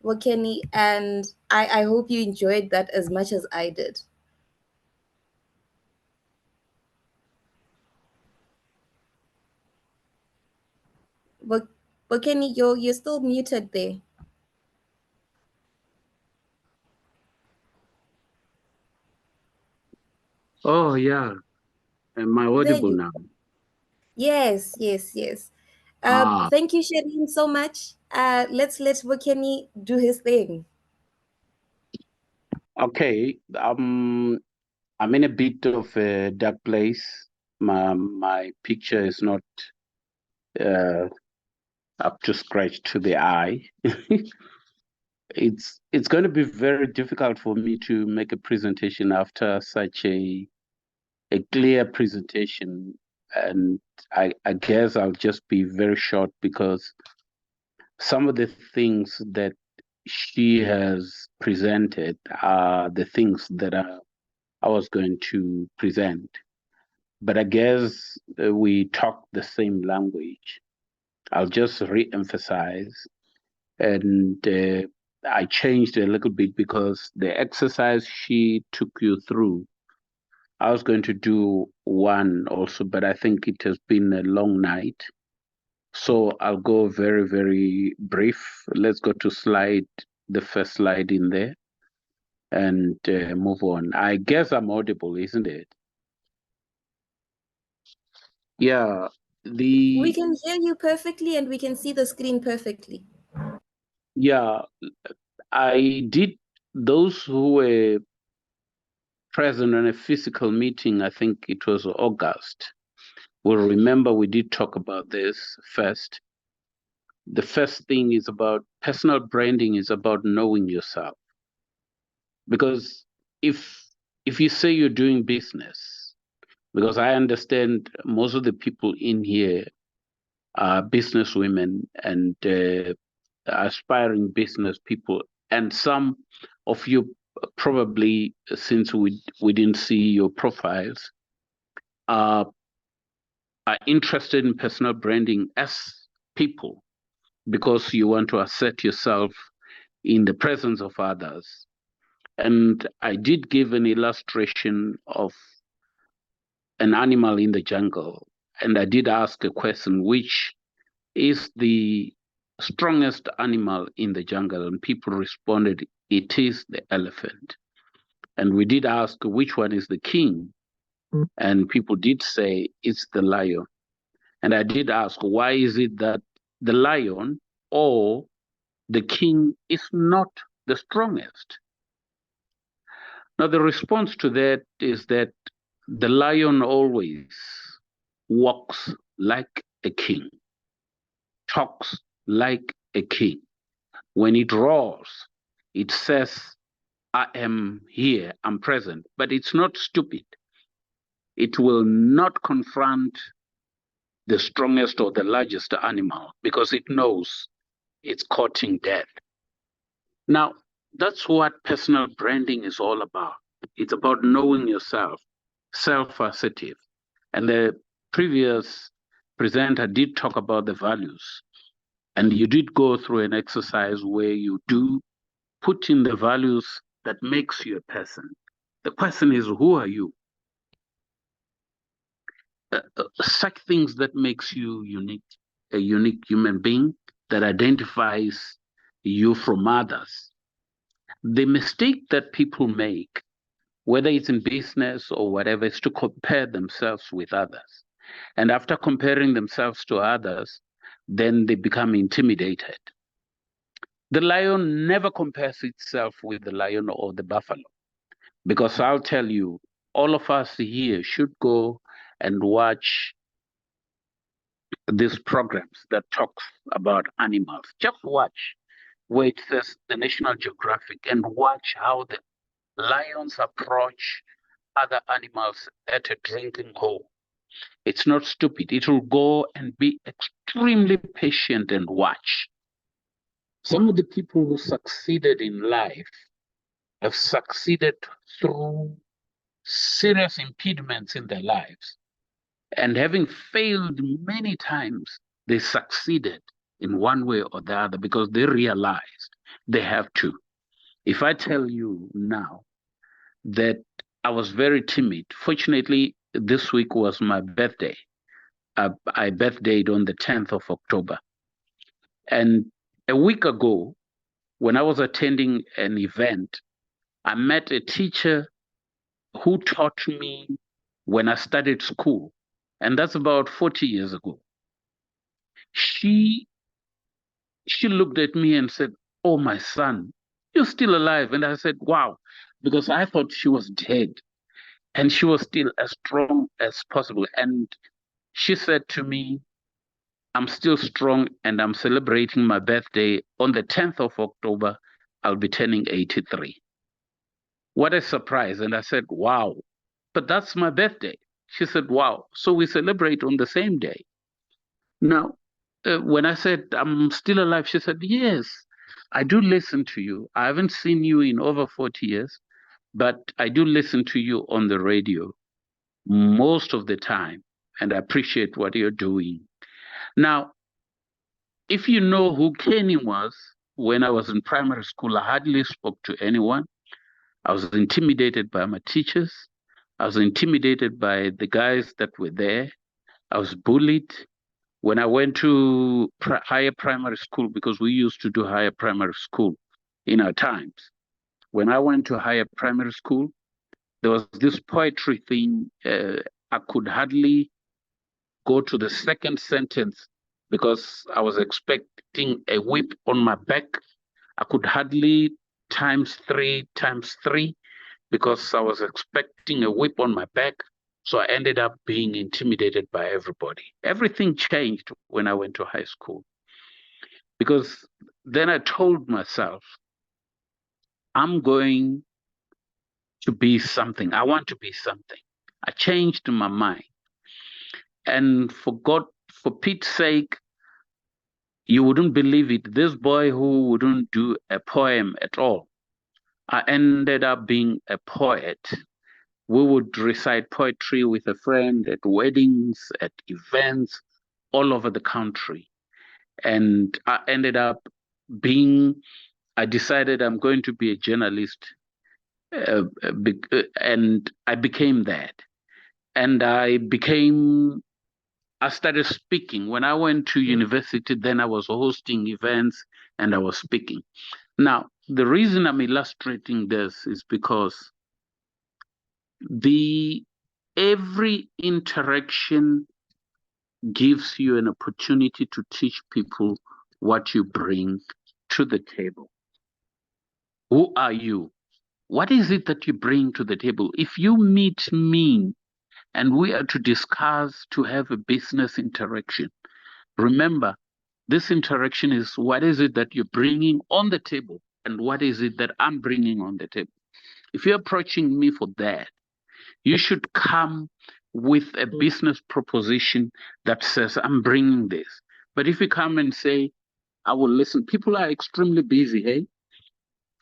Wakeni, and I hope you enjoyed that as much as I did. Wakeni, you're still muted there. Oh, yeah. Am I audible now? Yes. Thank you, Sherin, so much. Let's let Wakeni do his thing. Okay. I'm in a bit of a dark place. My picture is not up to scratch to the eye. It's going to be very difficult for me to make a presentation after such a clear presentation, and I guess I'll just be very short because some of the things that she has presented are the things that I was going to present. But I guess we talk the same language. I'll just re-emphasize, and I changed a little bit because the exercise she took you through, I was going to do one also, but I think it has been a long night. So I'll go very, very brief. Let's go to the first slide in there, and move on. I guess I'm audible, isn't it? Yeah. We can hear you perfectly and we can see the screen perfectly. Yeah, I did. Those who were present on a physical meeting, I think it was August, will remember we did talk about this first. The first thing is about personal branding, is about knowing yourself. Because if you say you're doing business, because I understand most of the people in here are business women and aspiring business people, and some of you probably, since we didn't see your profiles, are interested in personal branding as people because you want to assert yourself in the presence of others. And I did give an illustration of an animal in the jungle, and I did ask a question, which is the strongest animal in the jungle? And people responded, it is the elephant. And we did ask, which one is the king? And people did say it's the lion. And I did ask, why is it that the lion or the king is not the strongest? Now, the response to that is that the lion always walks like a king, talks like a king. When it roars, it says, I am here, I'm present, but it's not stupid. It will not confront the strongest or the largest animal because it knows it's courting death. Now, that's what personal branding is all about. It's about knowing yourself, self-assertive. And the previous presenter did talk about the values. And you did go through an exercise where you do put in the values that makes you a person. The question is, who are you? Such things that makes you unique, a unique human being that identifies you from others. The mistake that people make, whether it's in business or whatever, is to compare themselves with others. And after comparing themselves to others, then they become intimidated. The lion never compares itself with the lion or the buffalo, because I'll tell you, all of us here should go and watch these programs that talks about animals. Just watch where it says the National Geographic and watch how the lions approach other animals at a drinking hole. It's not stupid. It will go and be extremely patient and watch. Some of the people who succeeded in life have succeeded through serious impediments in their lives. And having failed many times, they succeeded in one way or the other because they realized they have to. If I tell you now that I was very timid, fortunately, this week was my birthday. I birthdayed on the 10th of October. And a week ago, when I was attending an event, I met a teacher who taught me when I started school. And that's about 40 years ago. She looked at me and said, "Oh, my son, you're still alive." And I said, "Wow," because I thought she was dead. And she was still as strong as possible. And she said to me, "I'm still strong and I'm celebrating my birthday on the 10th of October. I'll be turning 83. What a surprise." And I said, "Wow, but that's my birthday." She said, "Wow, so we celebrate on the same day." Now, when I said, "I'm still alive," she said, "Yes, I do listen to you. I haven't seen you in over 40 years, but I do listen to you on the radio most of the time, and I appreciate what you're doing." Now, if you know who Kenny was, when I was in primary school, I hardly spoke to anyone. I was intimidated by my teachers. I was intimidated by the guys that were there. I was bullied. When I went to higher primary school, because we used to do higher primary school in our times, when I went to higher primary school, there was this poetry thing. I could hardly go to the second sentence because I was expecting a whip on my back. I could hardly times three because I was expecting a whip on my back. So I ended up being intimidated by everybody. Everything changed when I went to high school, because then I told myself, I'm going to be something. I want to be something. I changed my mind. And for Pete's sake, you wouldn't believe it. This boy who wouldn't do a poem at all, I ended up being a poet. We would recite poetry with a friend at weddings, at events all over the country. And I decided I'm going to be a journalist, and I became that. And I started speaking. When I went to university, then I was hosting events and I was speaking. Now, the reason I'm illustrating this is because every interaction gives you an opportunity to teach people what you bring to the table. Who are you? What is it that you bring to the table? If you meet me and we are to discuss, to have a business interaction, remember, this interaction is what is it that you're bringing on the table and what is it that I'm bringing on the table. If you're approaching me for that, you should come with a business proposition that says, I'm bringing this. But if you come and say, I will listen, people are extremely busy, hey?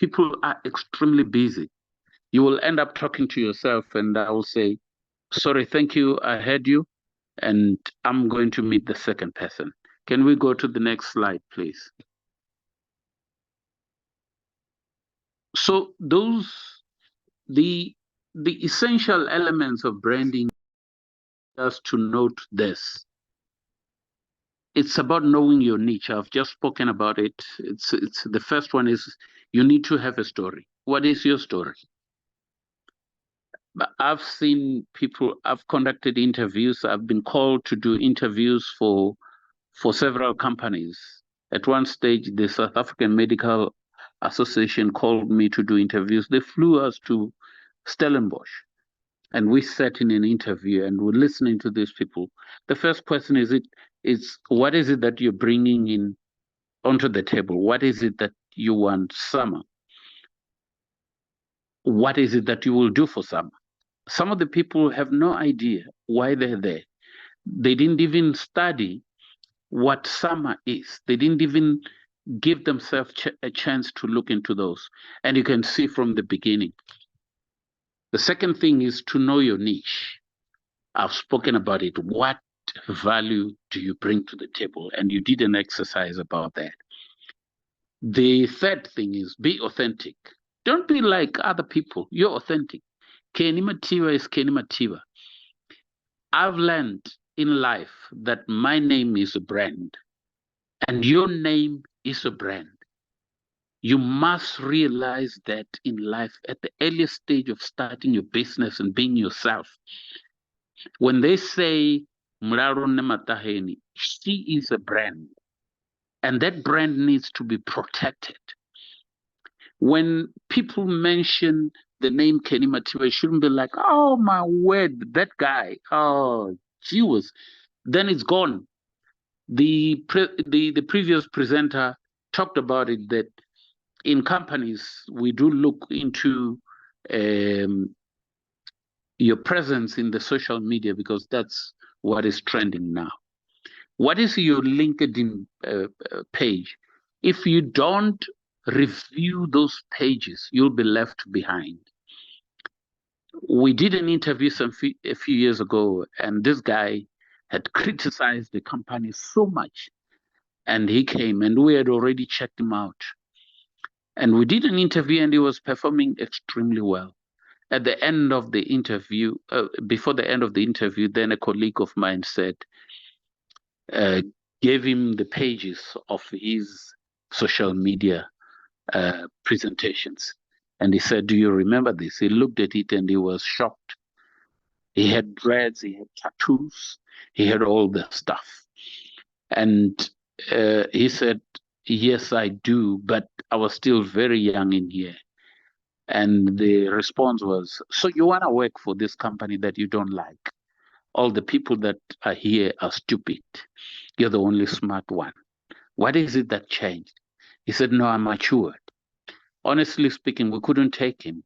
People are extremely busy. You will end up talking to yourself, and I will say, sorry, thank you, I heard you, and I'm going to meet the second person. Can we go to the next slide, please? So the essential elements of branding, just to note this. It's about knowing your niche. I've just spoken about it. It's the first one is you need to have a story. What is your story? I've seen people, I've conducted interviews, I've been called to do interviews for several companies. At one stage, the South African Medical Association called me to do interviews. They flew us to Stellenbosch, and we sat in an interview and we're listening to these people. The first question is what is it that you're bringing in onto the table? What is it that you want summer? What is it that you will do for summer? Some of the people have no idea why they're there. They didn't even study what summer is. They didn't even give themselves a chance to look into those. And you can see from the beginning. The second thing is to know your niche. I've spoken about it. What value do you bring to the table? And you did an exercise about that. The third thing is be authentic. Don't be like other people. You're authentic. Kenny Mathivha is Kenny Mathivha. I've learned in life that my name is a brand and your name is a brand. You must realize that in life at the earliest stage of starting your business and being yourself. When they say Mrarone Mataheni, she is a brand and that brand needs to be protected. When people mention the name Kenny Mathivha, it shouldn't be like, oh my word, that guy, oh, she was, then it's gone. The previous presenter talked about it, that in companies, we do look into your presence in the social media because that's what is trending now. What is your LinkedIn page? If you don't review those pages, you'll be left behind. We did an interview a few years ago, and this guy had criticized the company so much. And he came, and we had already checked him out. And we did an interview, and he was performing extremely well. At the end of the interview, before the end of the interview, then a colleague of mine said, gave him the pages of his social media presentations. And he said, do you remember this? He looked at it and he was shocked. He had dreads, he had tattoos, he had all the stuff. And he said, yes, I do, but I was still very young in here. And the response was, so you want to work for this company that you don't like? All the people that are here are stupid. You're the only smart one. What is it that changed? He said, no, I'm matured. Honestly speaking, we couldn't take him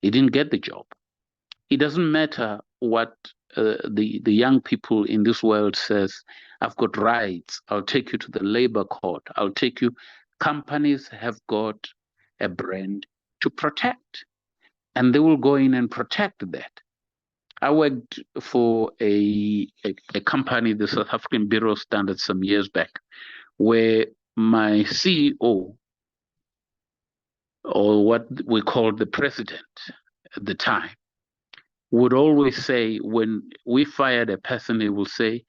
He didn't get the job. It doesn't matter what the young people in this world says. I've got rights. I'll take you to the labor court. I'll take you. Companies have got a brand to protect, and they will go in and protect that. I worked for a company, the South African Bureau of Standards, some years back, where my CEO, or what we called the president at the time, would always say, when we fired a person, he will say,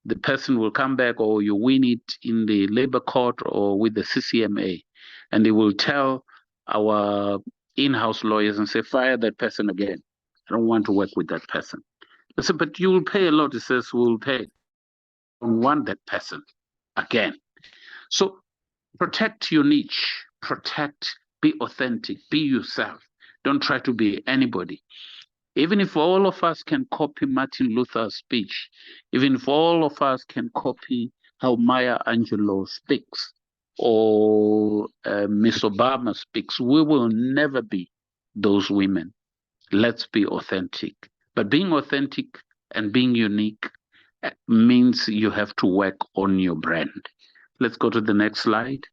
the person will come back, or you win it in the labor court or with the CCMA. And they will tell our in-house lawyers and say, fire that person again. I don't want to work with that person. I said, but you will pay a lot. He says, we'll pay. I don't want that person again. So protect your niche, be authentic, be yourself. Don't try to be anybody. Even if all of us can copy Martin Luther's speech, even if all of us can copy how Maya Angelou speaks, or Miss Obama speaks, we will never be those women. Let's be authentic. But being authentic and being unique means you have to work on your brand. Let's go to the next slide.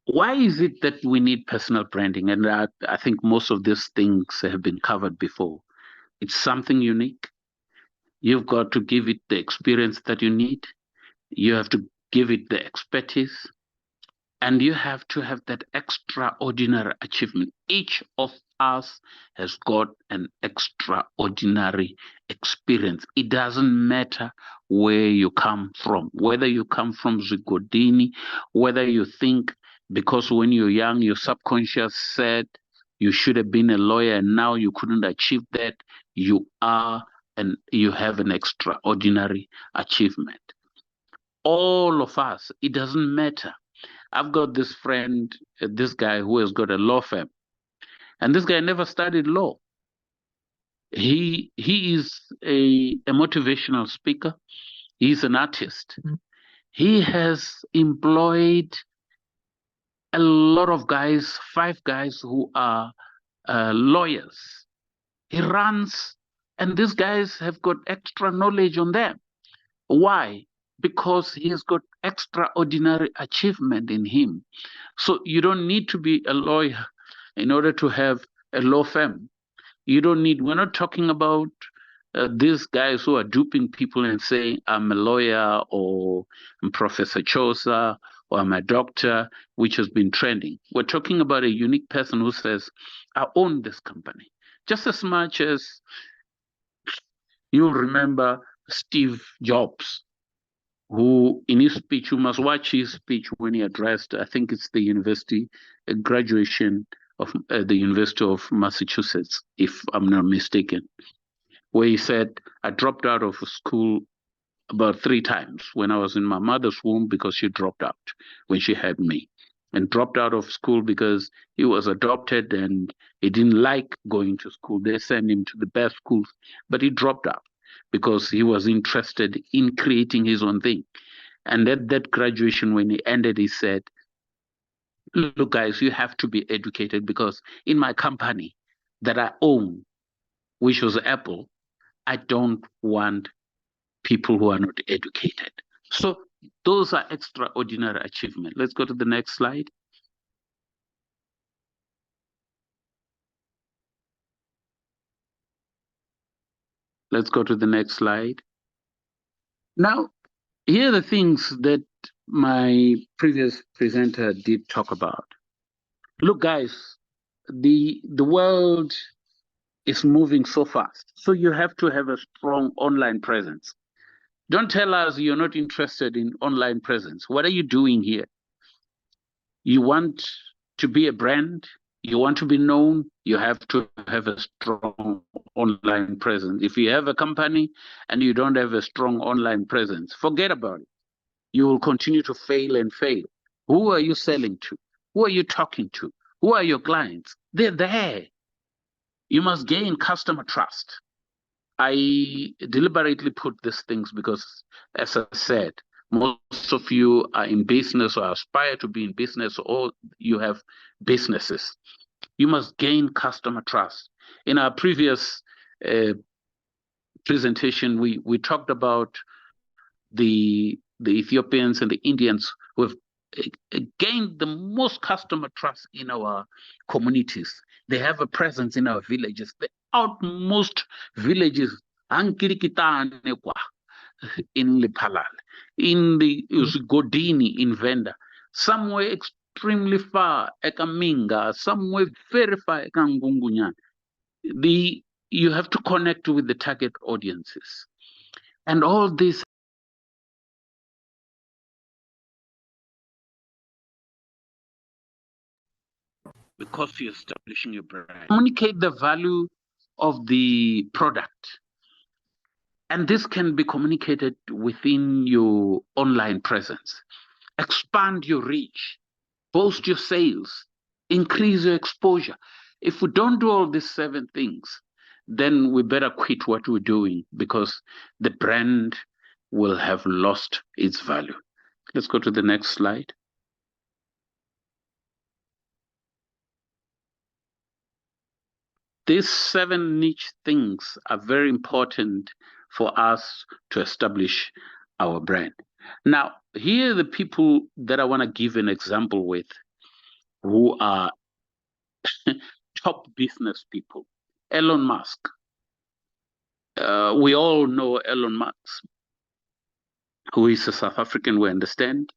Why is it that we need personal branding? And I think most of these things have been covered before. It's something unique. You've got to give it the experience that you need. You have to give it the expertise. And you have to have that extraordinary achievement. Each of us has got an extraordinary experience. It doesn't matter where you come from, whether you come from Zigodini, whether you think because when you're young, your subconscious said you should have been a lawyer and now you couldn't achieve that. You are, and you have an extraordinary achievement. All of us, it doesn't matter. I've got this friend, this guy who has got a law firm, and this guy never studied law. He is a motivational speaker. He's an artist. Mm-hmm. He has employed a lot of guys, 5 guys who are lawyers. He runs, and these guys have got extra knowledge on them. Why? Because he has got extraordinary achievement in him. So you don't need to be a lawyer in order to have a law firm. You don't need, we're not talking about these guys who are duping people and saying, I'm a lawyer, or I'm Professor Chosa, or I'm a doctor, which has been trending. We're talking about a unique person who says, I own this company. Just as much as you remember Steve Jobs, who in his speech, you must watch his speech when he addressed, I think it's the university, a graduation of the University of Massachusetts, if I'm not mistaken, where he said, I dropped out of school about 3 times when I was in my mother's womb because she dropped out when she had me, and dropped out of school because he was adopted and he didn't like going to school. They sent him to the best schools, but he dropped out because he was interested in creating his own thing. And at that graduation, when he ended, he said, look, guys, you have to be educated, because in my company that I own, which was Apple, I don't want people who are not educated. So those are extraordinary achievements. Let's go to the next slide. Let's go to the next slide. Now, here are the things that my previous presenter did talk about. Look, guys, the world is moving so fast. So you have to have a strong online presence. Don't tell us you're not interested in online presence. What are you doing here? You want to be a brand, you want to be known, you have to have a strong online presence. If you have a company and you don't have a strong online presence, forget about it. You will continue to fail and fail. Who are you selling to? Who are you talking to? Who are your clients? They're there. You must gain customer trust. I deliberately put these things because, as I said, Most of you are in business or aspire to be in business, or you have businesses. You must gain customer trust. In our previous presentation, we talked about the Ethiopians and the Indians who have gained the most customer trust in our communities. They have a presence in our villages. The outmost villages, in Lipalal, in the Godini in Venda, somewhere extremely far, Ekaminga, somewhere very far, Ekangungunyan. You have to connect with the target audiences. And all this because you're establishing your brand. Communicate the value of the product. And this can be communicated within your online presence. Expand your reach, boost your sales, increase your exposure. If we don't do all these 7 things, then we better quit what we're doing because the brand will have lost its value. Let's go to the next slide. These 7 niche things are very important for us to establish our brand. Now, here are the people that I want to give an example with who are top business people. Elon Musk. We all know Elon Musk, who is a South African, we understand.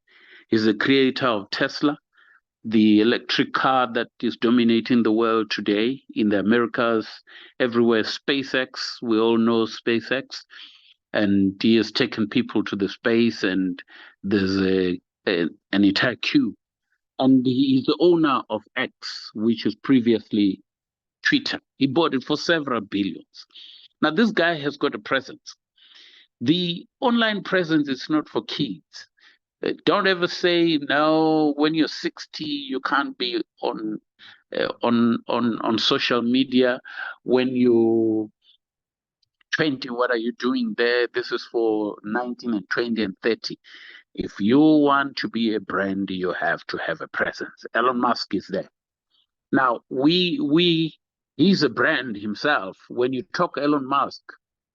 He's the creator of Tesla, the electric car that is dominating the world today in the Americas, everywhere. SpaceX, we all know SpaceX, and he has taken people to the space, and there's an entire queue. And he is the owner of X, which was previously Twitter. He bought it for several billions. Now, this guy has got a presence. The online presence is not for kids. Don't ever say no. When you're 60, you can't be on social media. When you're 20, what are you doing there? This is for 19 and 20 and 30. If you want to be a brand, you have to have a presence. Elon Musk is there. Now he's a brand himself. When you talk Elon Musk,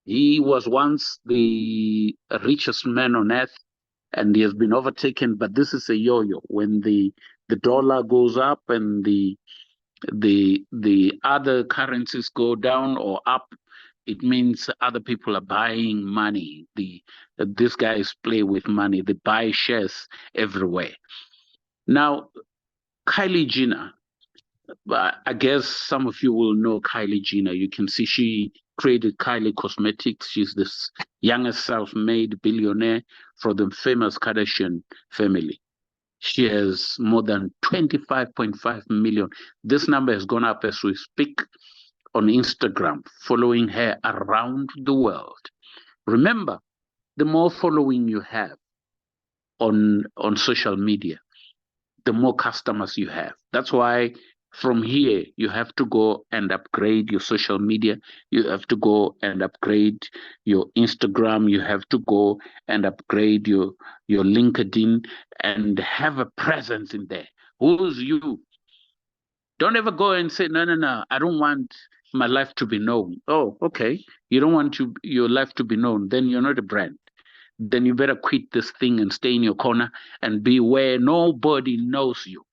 he was once the richest man on earth, and he has been overtaken. But this is a yo-yo. When the dollar goes up and the other currencies go down or up, it means other people are buying money. These guys play with money. They buy shares everywhere. Now, Kylie Jenner. I guess some of you will know Kylie Jenner. You can see she created Kylie Cosmetics. She's this youngest self-made billionaire from the famous Kardashian family. She has more than 25.5 million. This number has gone up as we speak on Instagram, following her around the world. Remember, the more following you have on social media, the more customers you have. That's why from here, you have to go and upgrade your social media. You have to go and upgrade your Instagram. You have to go and upgrade your LinkedIn and have a presence in there. Who's you? Don't ever go and say, no, I don't want my life to be known. Oh, okay. You don't want your life to be known. Then you're not a brand. Then you better quit this thing and stay in your corner and be where nobody knows you.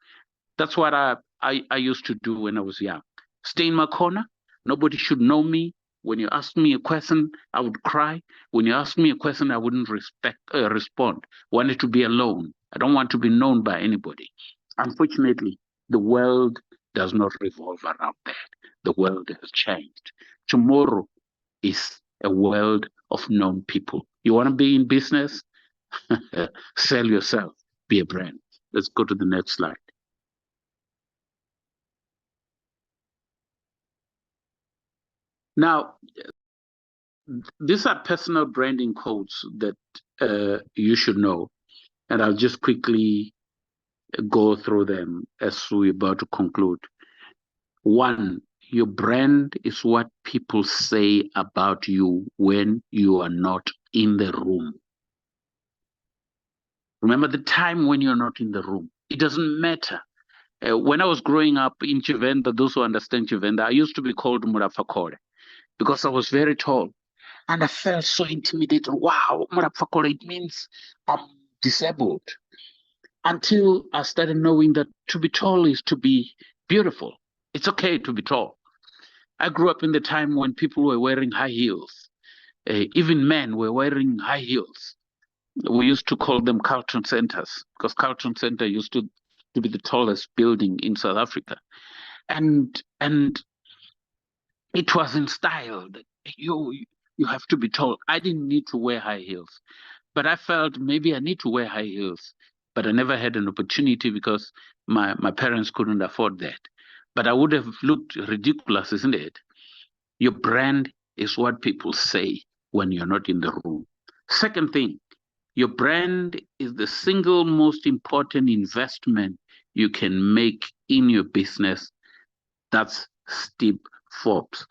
That's what I used to do when I was young. Stay in my corner. Nobody should know me. When you ask me a question, I would cry. When you ask me a question, I wouldn't respond. Wanted to be alone. I don't want to be known by anybody. Unfortunately, the world does not revolve around that. The world has changed. Tomorrow is a world of known people. You want to be in business? Sell yourself. Be a brand. Let's go to the next slide. Now, these are personal branding codes that you should know, and I'll just quickly go through them as we're about to conclude. 1, your brand is what people say about you when you are not in the room. Remember the time when you're not in the room. It doesn't matter. When I was growing up in Chivenda, those who understand Chivenda, I used to be called Murafakore because I was very tall. And I felt so intimidated. Wow, Murafakore, it means I'm disabled. Until I started knowing that to be tall is to be beautiful. It's okay to be tall. I grew up in the time when people were wearing high heels. Even men were wearing high heels. We used to call them Carlton Centers because Carlton Center used to be the tallest building in South Africa. And it was in style that you have to be tall. I didn't need to wear high heels, but I felt maybe I need to wear high heels. But I never had an opportunity because my parents couldn't afford that. But I would have looked ridiculous, isn't it? Your brand is what people say when you're not in the room. Second thing, your brand is the single most important investment you can make in your business. That's Steve Forbes.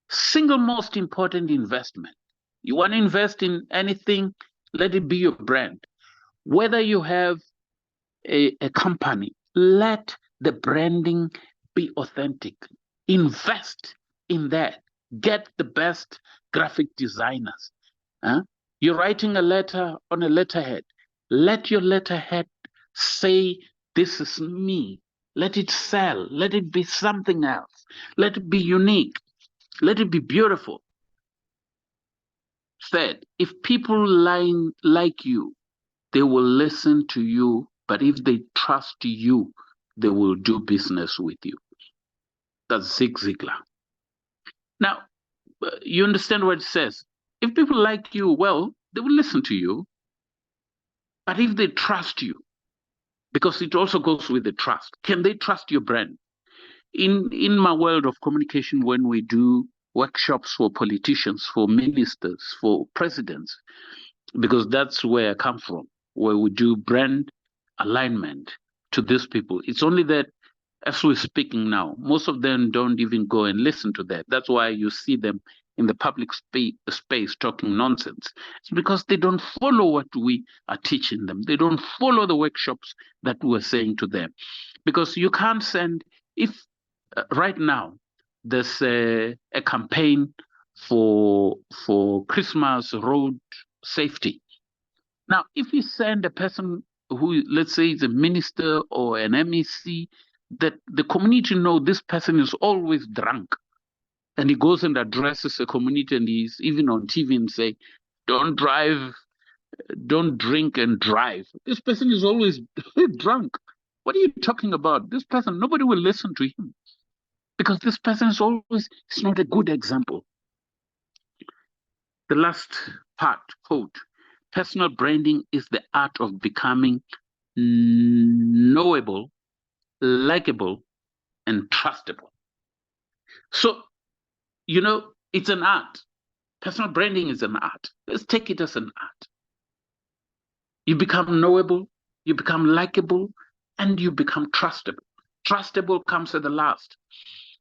Single most important investment. You want to invest in anything, let it be your brand. Whether you have a company, let the branding be authentic. Invest in that. Get the best graphic designers. You're writing a letter on a letterhead. Let your letterhead say, this is me. Let it sell. Let it be something else. Let it be unique. Let it be beautiful. Third, if people like you, they will listen to you. But if they trust you, they will do business with you. That's Zig Ziglar. Now, you understand what it says. If people like you, well, they will listen to you. But if they trust you, because it also goes with the trust, can they trust your brand? In my world of communication, when we do workshops for politicians, for ministers, for presidents, because that's where I come from, where we do brand alignment to these people. It's only that as we're speaking now, most of them don't even go and listen to that. That's why you see them in the public space talking nonsense. It's because they don't follow what we are teaching them. They don't follow the workshops that we're saying to them. Because you can't send, if right now there's a campaign for Christmas road safety. Now, if you send a person who, let's say, is a minister or an MEC, that the community know this person is always drunk, and he goes and addresses the community, and he's even on TV and say, don't drive, don't drink and drive. This person is always drunk. What are you talking about? This person, nobody will listen to him because this person is always, it's not a good example. The last part, quote, personal branding is the art of becoming knowable, likable, and trustable. So, you know, it's an art. Personal branding is an art. Let's take it as an art. You become knowable, you become likable, and you become trustable. Trustable comes at the last,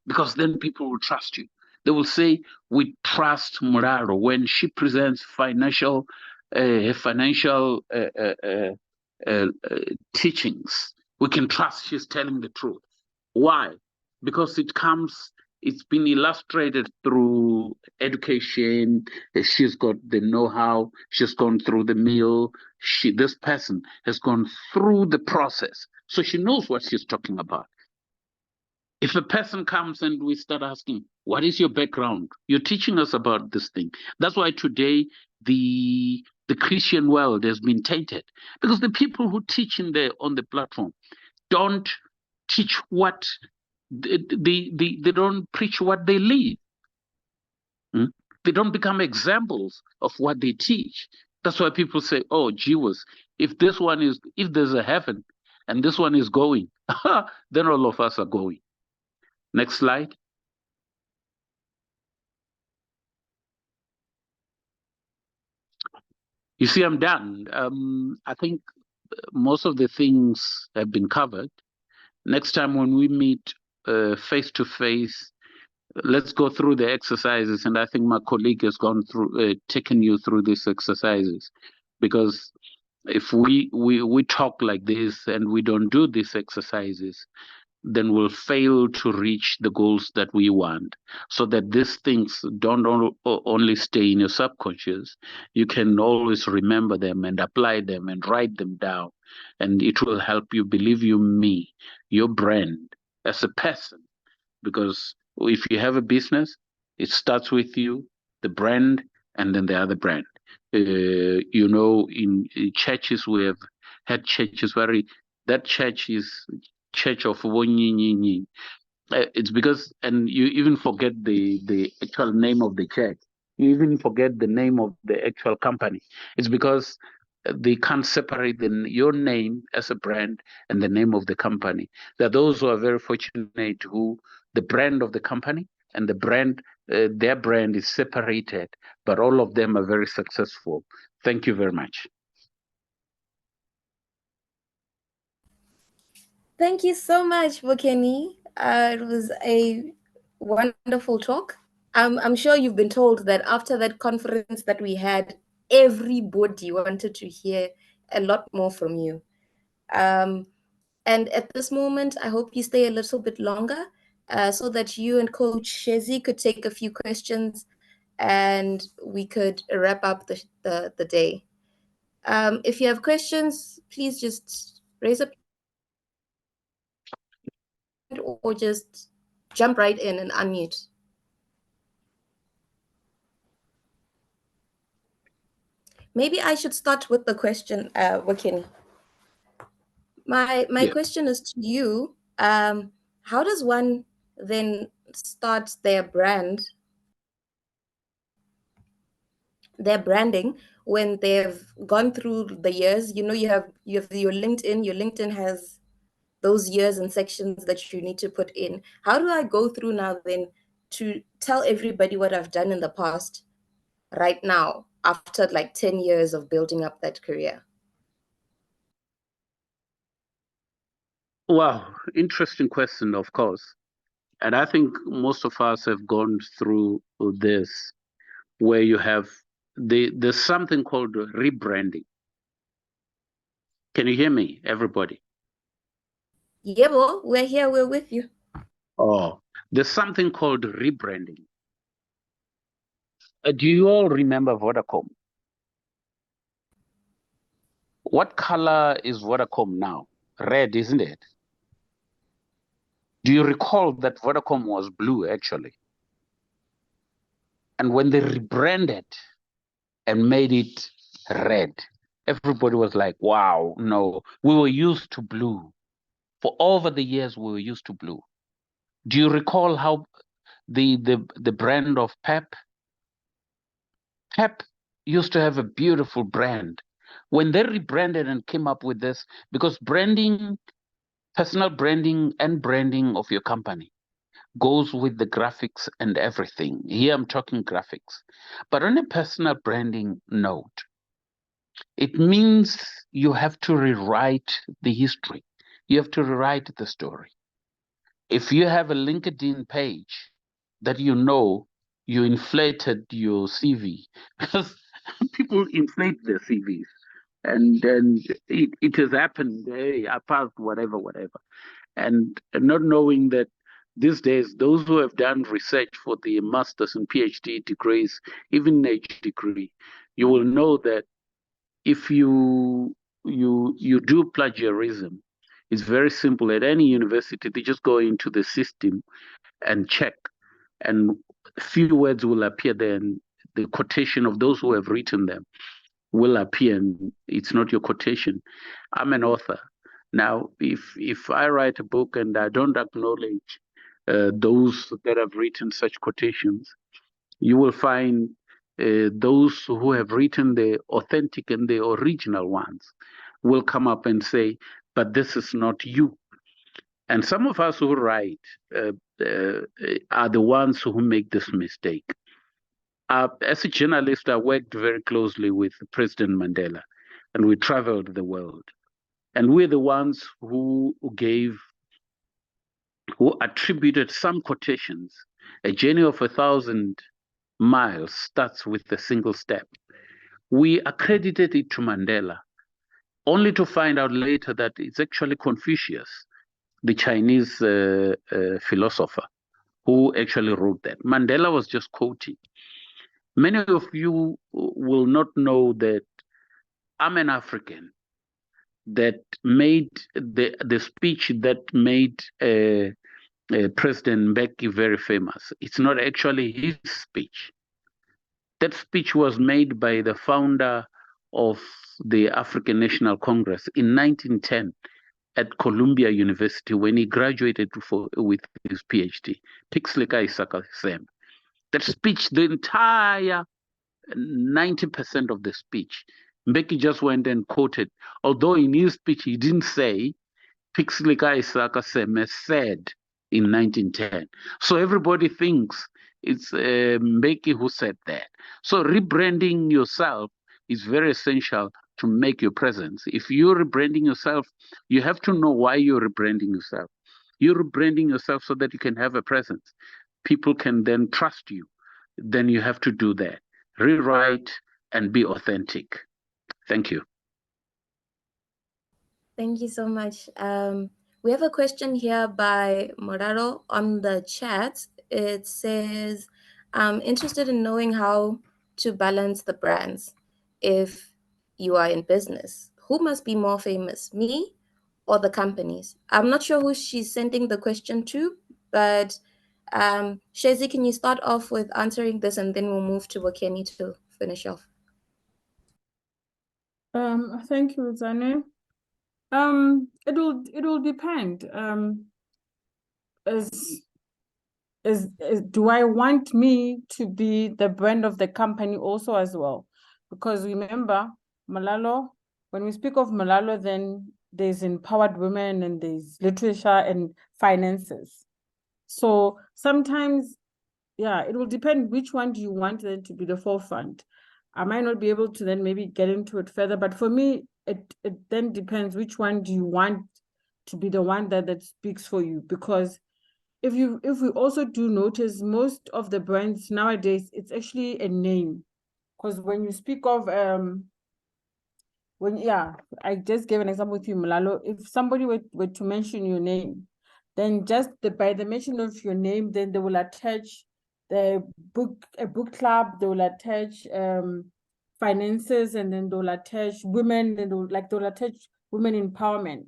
because then people will trust you. They will say, we trust Muraro when she presents financial teachings. We can trust she's telling the truth. Why? Because it's been illustrated through education. She's got the know-how. She's gone through the mill. This person has gone through the process. So she knows what she's talking about. If a person comes and we start asking, what is your background? You're teaching us about this thing. That's why today the Christian world has been tainted, because the people who teach on the platform don't teach what they don't preach what they live. They don't become examples of what they teach. That's why people say, oh, Jesus, if there's a heaven and this one is going, then all of us are going. Next slide. You see, I'm done. I think most of the things have been covered. Next time when we meet face to face, let's go through the exercises. And I think my colleague has gone through, taken you through these exercises, because If we talk like this and we don't do these exercises, then we'll fail to reach the goals that we want. So that these things don't only stay in your subconscious, you can always remember them and apply them and write them down. And it will help you, believe you me, your brand as a person. Because if you have a business, it starts with you, the brand, and then the other brand. In churches, we have had churches where that church is Church of Wonyinyi. It's because, and you even forget the actual name of the church. You even forget the name of the actual company. It's because they can't separate your name as a brand and the name of the company. There are those who are very fortunate who the brand of the company and the brand, their brand is separated, but all of them are very successful. Thank you very much. Thank you so much, Bokeni. It was a wonderful talk. I'm sure you've been told that after that conference that we had, everybody wanted to hear a lot more from you. And at this moment, I hope you stay a little bit longer so that you and Coach Shezi could take a few questions and we could wrap up the day. If you have questions, please just raise up or just jump right in and unmute. Maybe I should start with the question, Wakini. My question is to you. How does one then start their branding when they've gone through the years? You know, you have your LinkedIn. Your LinkedIn has those years and sections that you need to put in. How do I go through now then to tell everybody what I've done in the past right now after like 10 years of building up that career? Wow, interesting question, of course. And I think most of us have gone through this, where you have there's something called rebranding. Can you hear me, everybody? Yeah, well, we're here, we're with you. Oh, there's something called rebranding. Do you all remember Vodacom? What color is Vodacom now? Red, isn't it? Do you recall that Vodacom was blue, actually? And when they rebranded and made it red, everybody was like, wow, no, we were used to blue. For over the years, we were used to blue. Do you recall how the brand of Pep used to have a beautiful brand? When they rebranded and came up with this, because branding, personal branding and branding of your company goes with the graphics and everything. Here I'm talking graphics. But on a personal branding note, it means you have to rewrite the history. You have to rewrite the story. If you have a LinkedIn page that you know you inflated your CV, because people inflate their CVs, and then it has happened. Hey, I passed whatever, and not knowing that these days those who have done research for the masters and PhD degrees, even H degree, you will know that if you do plagiarism, it's very simple. At any university, they just go into the system and check, and a few words will appear there, and the quotation of those who have written them will appear, and it's not your quotation. I'm an author. Now, if I write a book and I don't acknowledge those that have written such quotations, you will find those who have written the authentic and the original ones will come up and say, but this is not you. And some of us who write are the ones who make this mistake. As a journalist, I worked very closely with President Mandela, and we traveled the world. And we're the ones who attributed some quotations. A journey of 1,000 miles starts with a single step. We accredited it to Mandela. only to find out later that it's actually Confucius, the Chinese philosopher, who actually wrote that. Mandela was just quoting. Many of you will not know that I'm an African that made the speech that made President Mbeki very famous. It's not actually his speech. That speech was made by the founder of the African National Congress in 1910 at Columbia University when he graduated with his PhD. Phihlela Isaka Sam. That speech, the entire 90% of the speech, Mbeki just went and quoted, although in his speech he didn't say, Phihlela Isaka Seme said in 1910. So everybody thinks it's Mbeki who said that. So rebranding yourself is very essential to make your presence. If you're rebranding yourself, you have to know why you're rebranding yourself. You're rebranding yourself so that you can have a presence. People can then trust you. Then you have to do that. Rewrite and be authentic. Thank you. Thank you so much. We have a question here by Moraro on the chat. It says, I'm interested in knowing how to balance the brands. If you are in business, who must be more famous, me or the companies? I'm not sure who she's sending the question to, but Shezi, can you start off with answering this and then we'll move to Wakeni to finish off? Thank you, Rudzani. It will depend. Do I want me to be the brand of the company also as well? Because remember, Malalo, when we speak of Malalo, then there's empowered women and there's literature and finances. So sometimes, yeah, it will depend which one do you want then to be the forefront. I might not be able to then maybe get into it further, but for me, it then depends which one do you want to be the one that speaks for you. Because if we also do notice, most of the brands nowadays, it's actually a name. Because when you speak of I just gave an example with you, Malalo. If somebody were to mention your name, then just by the mention of your name, then they will attach a book club, they will attach finances, and then they'll attach women, and they'll attach women empowerment.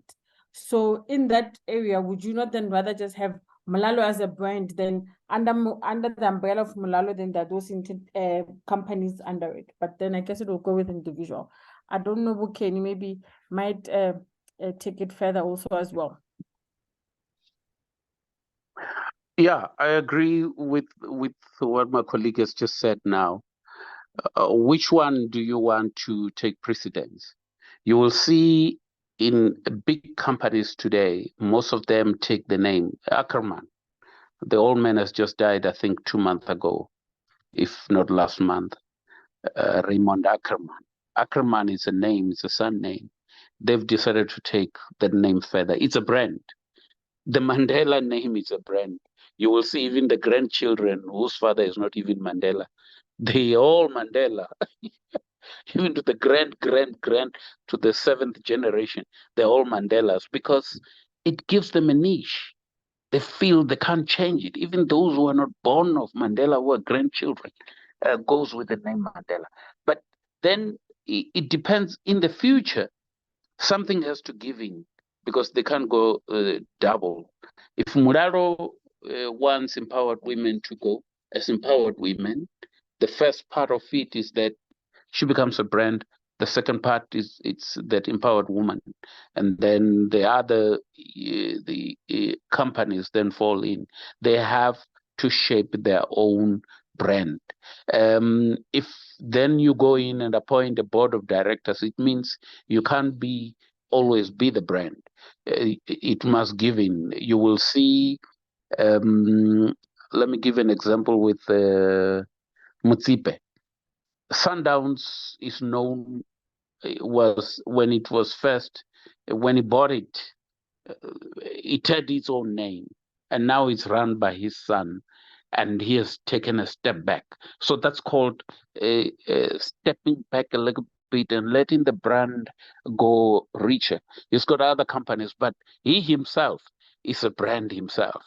So in that area, would you not then rather just have Malalo as a brand, then under the umbrella of Malalo, then there are those companies under it? But then I guess it will go with individual. I don't know, Bukeni maybe might take it further also as well. Yeah, I agree with what my colleague has just said now. Which one do you want to take precedence? You will see in big companies today, most of them take the name Ackerman. The old man has just died, I think, 2 months ago, if not last month. Raymond Ackerman. Ackerman is a name, it's a surname. They've decided to take that name further. It's a brand. The Mandela name is a brand. You will see even the grandchildren whose father is not even Mandela. They all Mandela. Even to the grand to the 7th generation, they're all Mandelas because it gives them a niche. They feel they can't change it. Even those who are not born of Mandela, who are grandchildren, goes with the name Mandela. But then it depends. In the future, something has to give in because they can't go double. If Muraro wants empowered women to go as empowered women, the first part of it is that she becomes a brand. The second part is it's that empowered woman, and then the other companies then fall in. They have to shape their own brand. If then you go in and appoint a board of directors, it means you can't always be the brand. It must give in. You will see. Let me give an example with Mutsipe. Sundowns is known was when it was first when he bought it, it had its own name, and now it's run by his son, and he has taken a step back. So that's called stepping back a little bit and letting the brand go richer. He's got other companies, but he himself is a brand himself.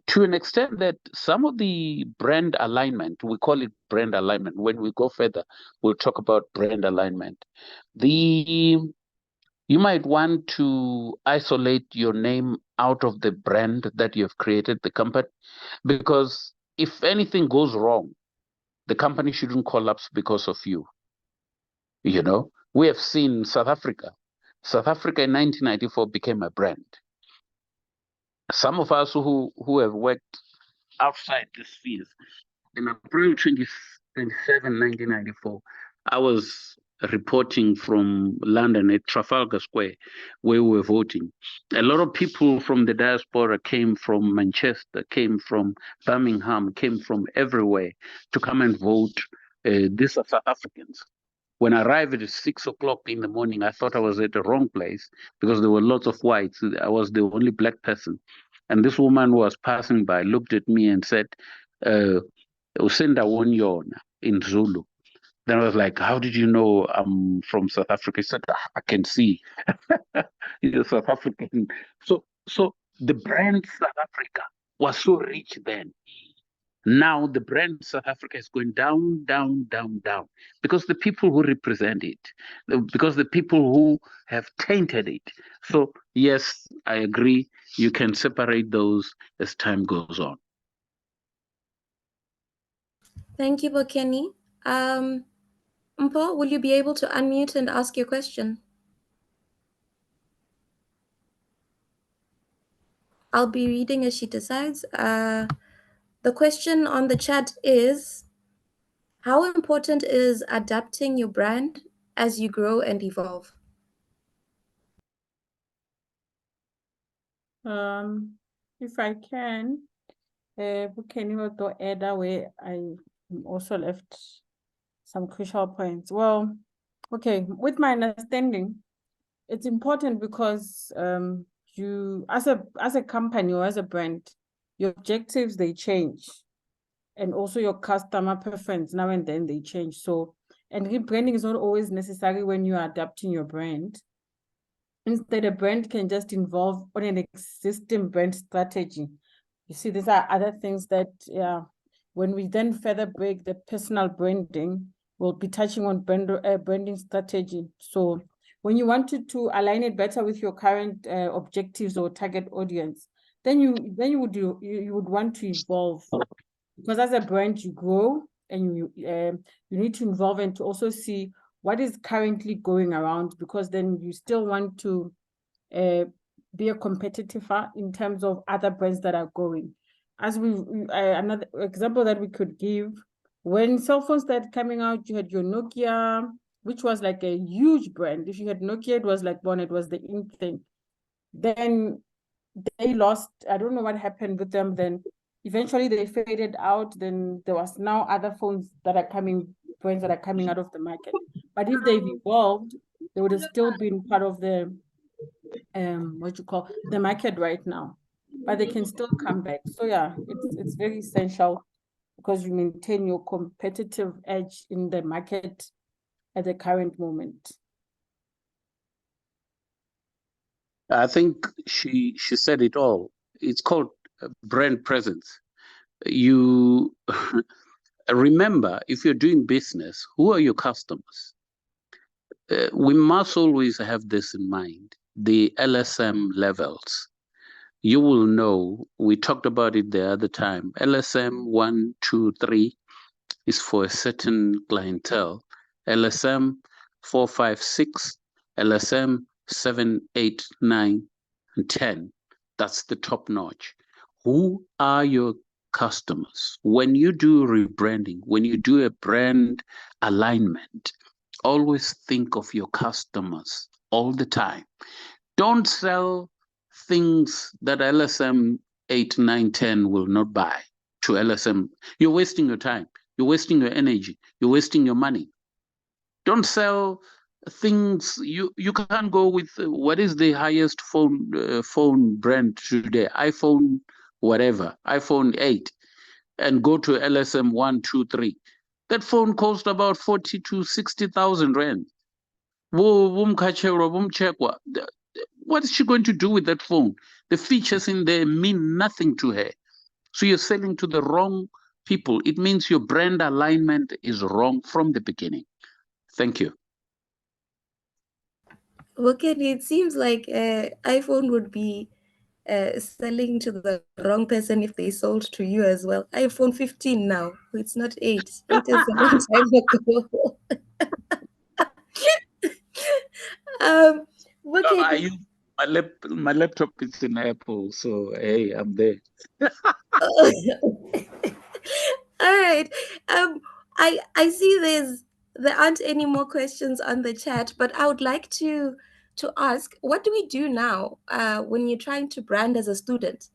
To an extent that some of the brand alignment, we call it brand alignment. When we go further, we'll talk about brand alignment. You might want to isolate your name out of the brand that you have created, the company, because if anything goes wrong, the company shouldn't collapse because of you. You know, we have seen South Africa. South Africa in 1994 became a brand. Some of us who have worked outside the spheres, in April 27, 1994, I was reporting from London at Trafalgar Square, where we were voting. A lot of people from the diaspora came from Manchester, came from Birmingham, came from everywhere to come and vote. These are South Africans. When I arrived at 6 o'clock in the morning, I thought I was at the wrong place because there were lots of whites. I was the only black person. And this woman was passing by, looked at me and said, Usenda Wonyona in Zulu. Then I was like, how did you know I'm from South Africa? He said, I can see. You're South African. So the brand South Africa was so rich then. Now the brand South Africa is going down, down, down, down because the people who represent it, because the people who have tainted it. So yes, I agree. You can separate those as time goes on. Thank you, Bokeni. Mpo, will you be able to unmute and ask your question? I'll be reading as she decides. The question on the chat is, how important is adapting your brand as you grow and evolve? If I can, can you also add where I also left some crucial points? Well, okay, with my understanding, it's important because you as a company or as a brand, your objectives, they change, and also your customer preference now and then they change. So, and rebranding is not always necessary when you are adapting your brand. Instead, a brand can just involve on an existing brand strategy. You see, these are other things that, when we then further break the personal branding, we'll be touching on branding strategy. So when you wanted to align it better with your current objectives or target audience, then you would want to evolve, because as a brand you grow and you need to involve and to also see what is currently going around, because then you still want to be a competitor in terms of other brands that are going. As another example that we could give, when cell phones started coming out, you had your Nokia, which was like a huge brand. If you had Nokia, it was like it was the in thing. Then they lost, I don't know what happened with them. Then eventually they faded out. Then there was now other phones that are coming, brands that are coming out of the market. But if they've evolved, they would have still been part of the the market right now, but they can still come back. So yeah, it's very essential because you maintain your competitive edge in the market at the current moment. I think she said it all. It's called brand presence. You remember, if you're doing business, who are your customers? We must always have this in mind, the LSM levels. You will know, we talked about it the other time, LSM 1, 2, 3 is for a certain clientele. LSM 4, 5, 6, LSM 7, 8, 9, and 10. That's the top notch. Who are your customers? When you do rebranding, when you do a brand alignment, always think of your customers all the time. Don't sell things that LSM 8, 9, 10 will not buy to LSM. You're wasting your time. You're wasting your energy. You're wasting your money. Don't sell things. You can't go with what is the highest phone brand today, iPhone whatever, iPhone 8, and go to LSM 1, 2, 3. That phone cost about 40 to 60,000 rand. What is she going to do with that phone? The features in there mean nothing to her. So you're selling to the wrong people. It means your brand alignment is wrong from the beginning. Thank you. Okay, it seems like iPhone would be selling to the wrong person if they sold to you as well. iPhone 15 now. It's not 8. 8 is a long time ago. Okay. I use my laptop is in Apple, so hey, I'm there. All right. I see there aren't any more questions on the chat, but I would like to ask, what do we do now when you're trying to brand as a student?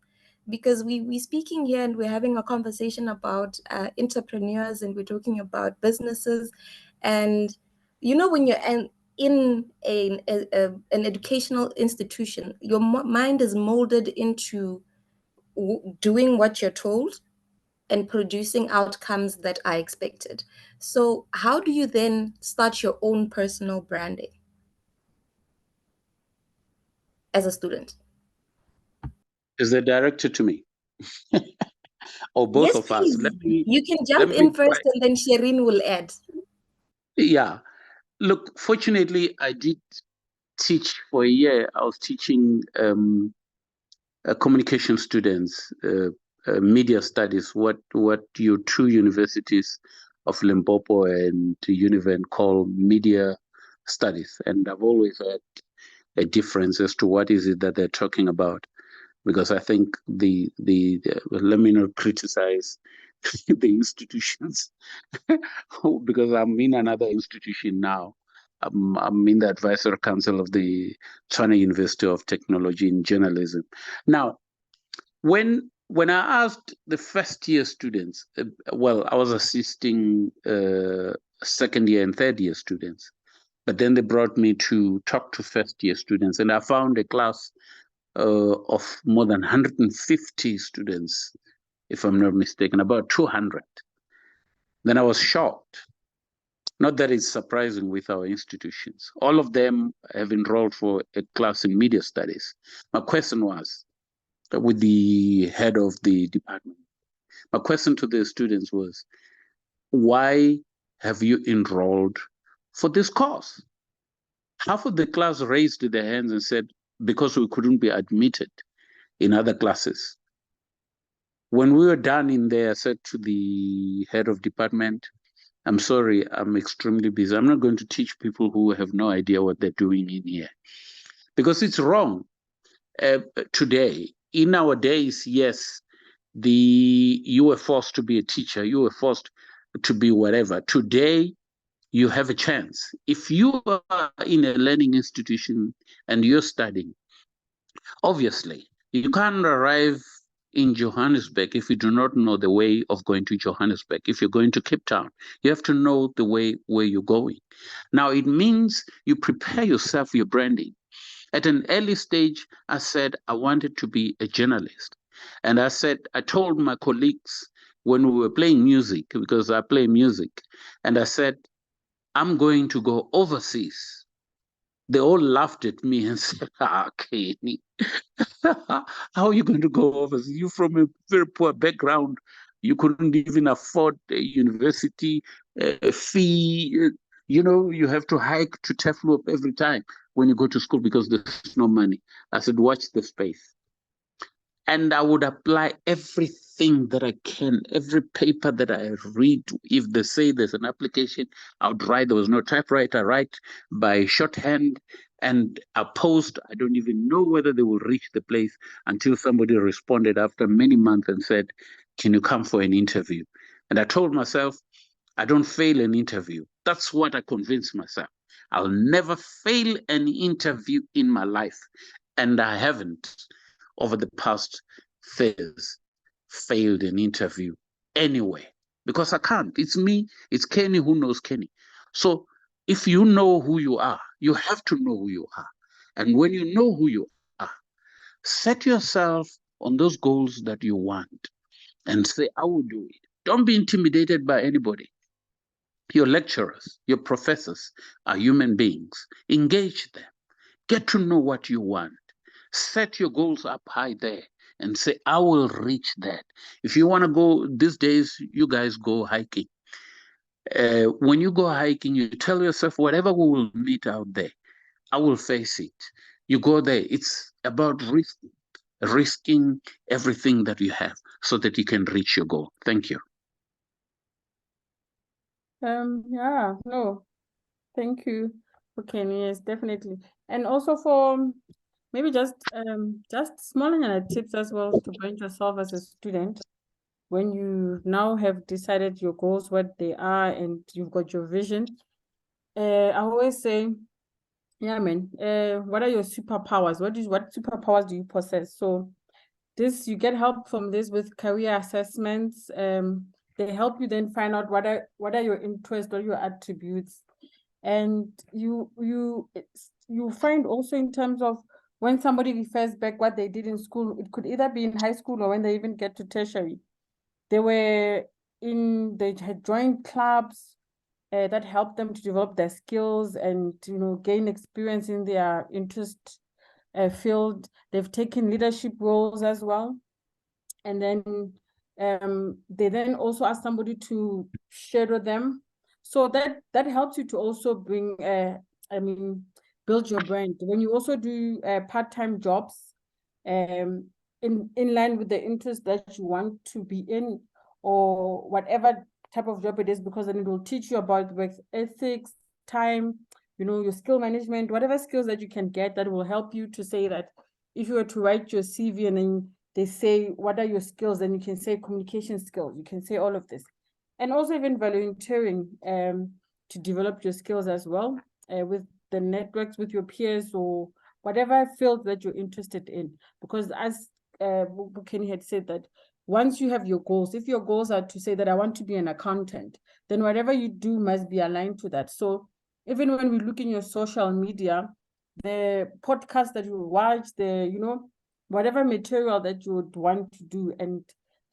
Because we're speaking here and we're having a conversation about entrepreneurs, and we're talking about businesses, and when you're in an educational institution, your mind is molded into doing what you're told and producing outcomes that are expected. So how do you then start your own personal branding as a student? Is it directed to me? Or both Yes, of us? please. You can jump let me in first try. and then Sherin will add. Yeah. Look, fortunately, I did teach for a year. I was teaching communication students, media studies, what your two universities of Limpopo and Univen call media studies. And I've always had a difference as to what is it that they're talking about. Because I think let me not criticize the institutions because I'm in another institution now. I'm in the advisory council of the China University of Technology in journalism. Now, when I asked the first year students, well, I was assisting second year and third year students, but then they brought me to talk to first year students, and I found a class of more than 150 students, if I'm not mistaken, about 200. Then I was shocked. Not that it's surprising with our institutions. All of them have enrolled for a class in media studies. My question was, with the head of the department, my question to the students was, why have you enrolled for this course? Half of the class raised their hands and said, because we couldn't be admitted in other classes. When we were done in there, I said to the head of department, I'm sorry, I'm extremely busy. I'm not going to teach people who have no idea what they're doing in here. Because it's wrong. Today, in our days, yes, you were forced to be a teacher, you were forced to be whatever. Today, you have a chance. If you are in a learning institution and you're studying, obviously, you can't arrive in Johannesburg if you do not know the way of going to Johannesburg. If you're going to Cape Town, you have to know the way where you're going. Now, it means you prepare yourself, your branding. At an early stage, I said I wanted to be a journalist. And I told my colleagues when we were playing music, because I play music, and I said, I'm going to go overseas. They all laughed at me and said, Kenny, how are you going to go overseas? You're from a very poor background. You couldn't even afford a university fee. You have to hike to Teflup every time when you go to school because there's no money. I said, watch the space. And I would apply everything that I can, every paper that I read. If they say there's an application, I would write. There was no typewriter. I write by shorthand and I post. I don't even know whether they will reach the place until somebody responded after many months and said, can you come for an interview? And I told myself, I don't fail an interview. That's what I convinced myself. I'll never fail an interview in my life. And I haven't, over the past years, failed an interview anyway. Because I can't. It's me, it's Kenny who knows Kenny. So if you know who you are, you have to know who you are. And when you know who you are, set yourself on those goals that you want and say, I will do it. Don't be intimidated by anybody. Your lecturers, your professors are human beings. Engage them. Get to know what you want. Set your goals up high there and say, I will reach that. If you want to go, these days, you guys go hiking. When you go hiking, you tell yourself, whatever we will meet out there, I will face it. You go there. It's about risking everything that you have so that you can reach your goal. Thank you. Yeah, no, thank you. Okay, yes, definitely. And also for maybe just small tips as well to brand yourself as a student when you now have decided your goals, what they are, and you've got your vision. I always say, yeah, man, what are your superpowers? What superpowers do you possess? So this, you get help from this with career assessments. They help you then find out what are your interests or your attributes. And you find also in terms of when somebody refers back what they did in school, it could either be in high school or when they even get to tertiary. They had joined clubs that helped them to develop their skills and gain experience in their interest field. They've taken leadership roles as well. And then they then also ask somebody to shadow them. So that helps you to also build your brand. When you also do part-time jobs in line with the interest that you want to be in, or whatever type of job it is, because then it will teach you about work ethics, time, your skill management, whatever skills that you can get that will help you to say that if you were to write your CV and then they say, what are your skills? And you can say communication skills. You can say all of this. And also even volunteering to develop your skills as well with the networks, with your peers, or whatever field that you're interested in. Because as Bukeni had said, that once you have your goals, if your goals are to say that I want to be an accountant, then whatever you do must be aligned to that. So even when we look in your social media, the podcast that you watch, whatever material that you would want to do and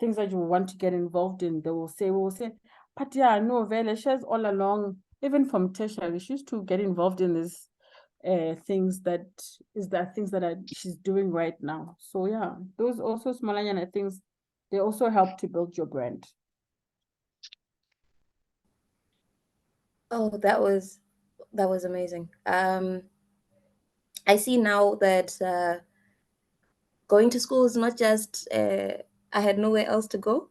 things that you want to get involved in, we will say, but yeah, no, Vele, she's all along, even from tertiary, she used to get involved in this things that she's doing right now. So yeah, those also small things, they also help to build your brand. Oh, that was amazing. I see now that going to school is not just I had nowhere else to go,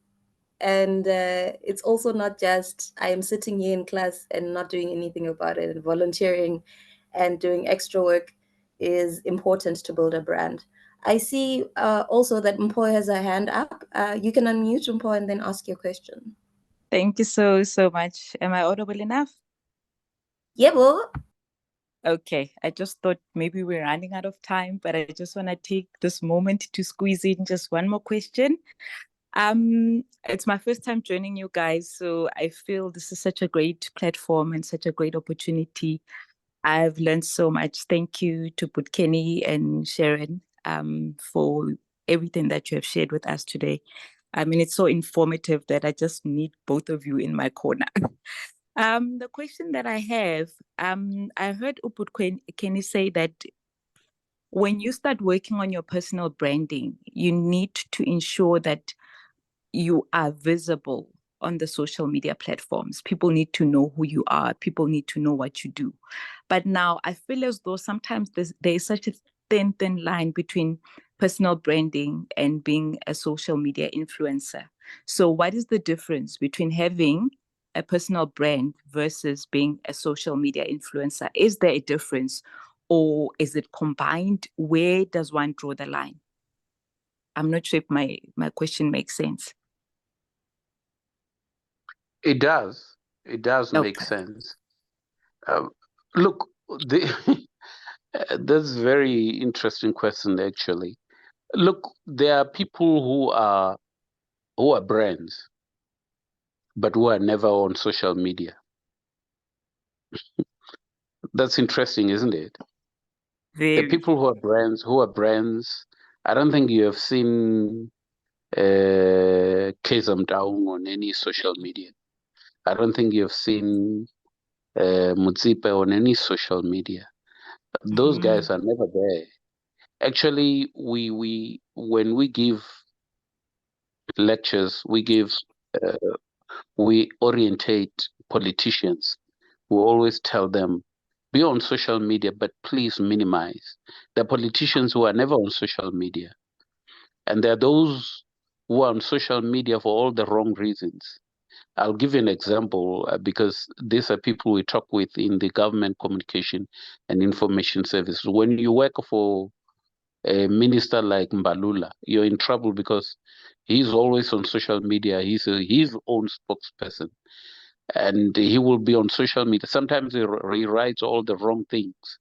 and it's also not just I am sitting here in class and not doing anything about it. And volunteering and doing extra work is important to build a brand. I see also that Mpo has a hand up. You can unmute Mpo and then ask your question. Thank you so much. Am I audible enough? Yeah, well. Okay, I just thought maybe we're running out of time, but I just want to take this moment to squeeze in just one more question. It's my first time joining you guys, so I feel this is such a great platform and such a great opportunity. I've learned so much. Thank you to Kenny and Sherin for everything that you have shared with us today. I mean, it's so informative that I just need both of you in my corner. The question that I have, I heard Kenny say that when you start working on your personal branding, you need to ensure that you are visible on the social media platforms. People need to know who you are. People need to know what you do. But now I feel as though sometimes there is such a thin line between personal branding and being a social media influencer. So what is the difference between having a personal brand versus being a social media influencer? Is there a difference, or is it combined? Where does one draw the line? I'm not sure if my question makes sense. It does. It does make sense. Look, that's a very interesting question, actually. Look, there are people who are brands, but who are never on social media. That's interesting, isn't it? The people who are brands, I don't think you have seen Kezam Daung on any social media. I don't think you've seen Mutsipe on any social media. Those guys are never there. Actually, when we give lectures, we orientate politicians. We always tell them, be on social media, but please minimize. The politicians who are never on social media. And there are those who are on social media for all the wrong reasons. I'll give you an example because these are people we talk with in the government communication and information service. When you work for a minister like Mbalula, you're in trouble because he's always on social media. He's his own spokesperson, and he will be on social media. Sometimes he writes all the wrong things,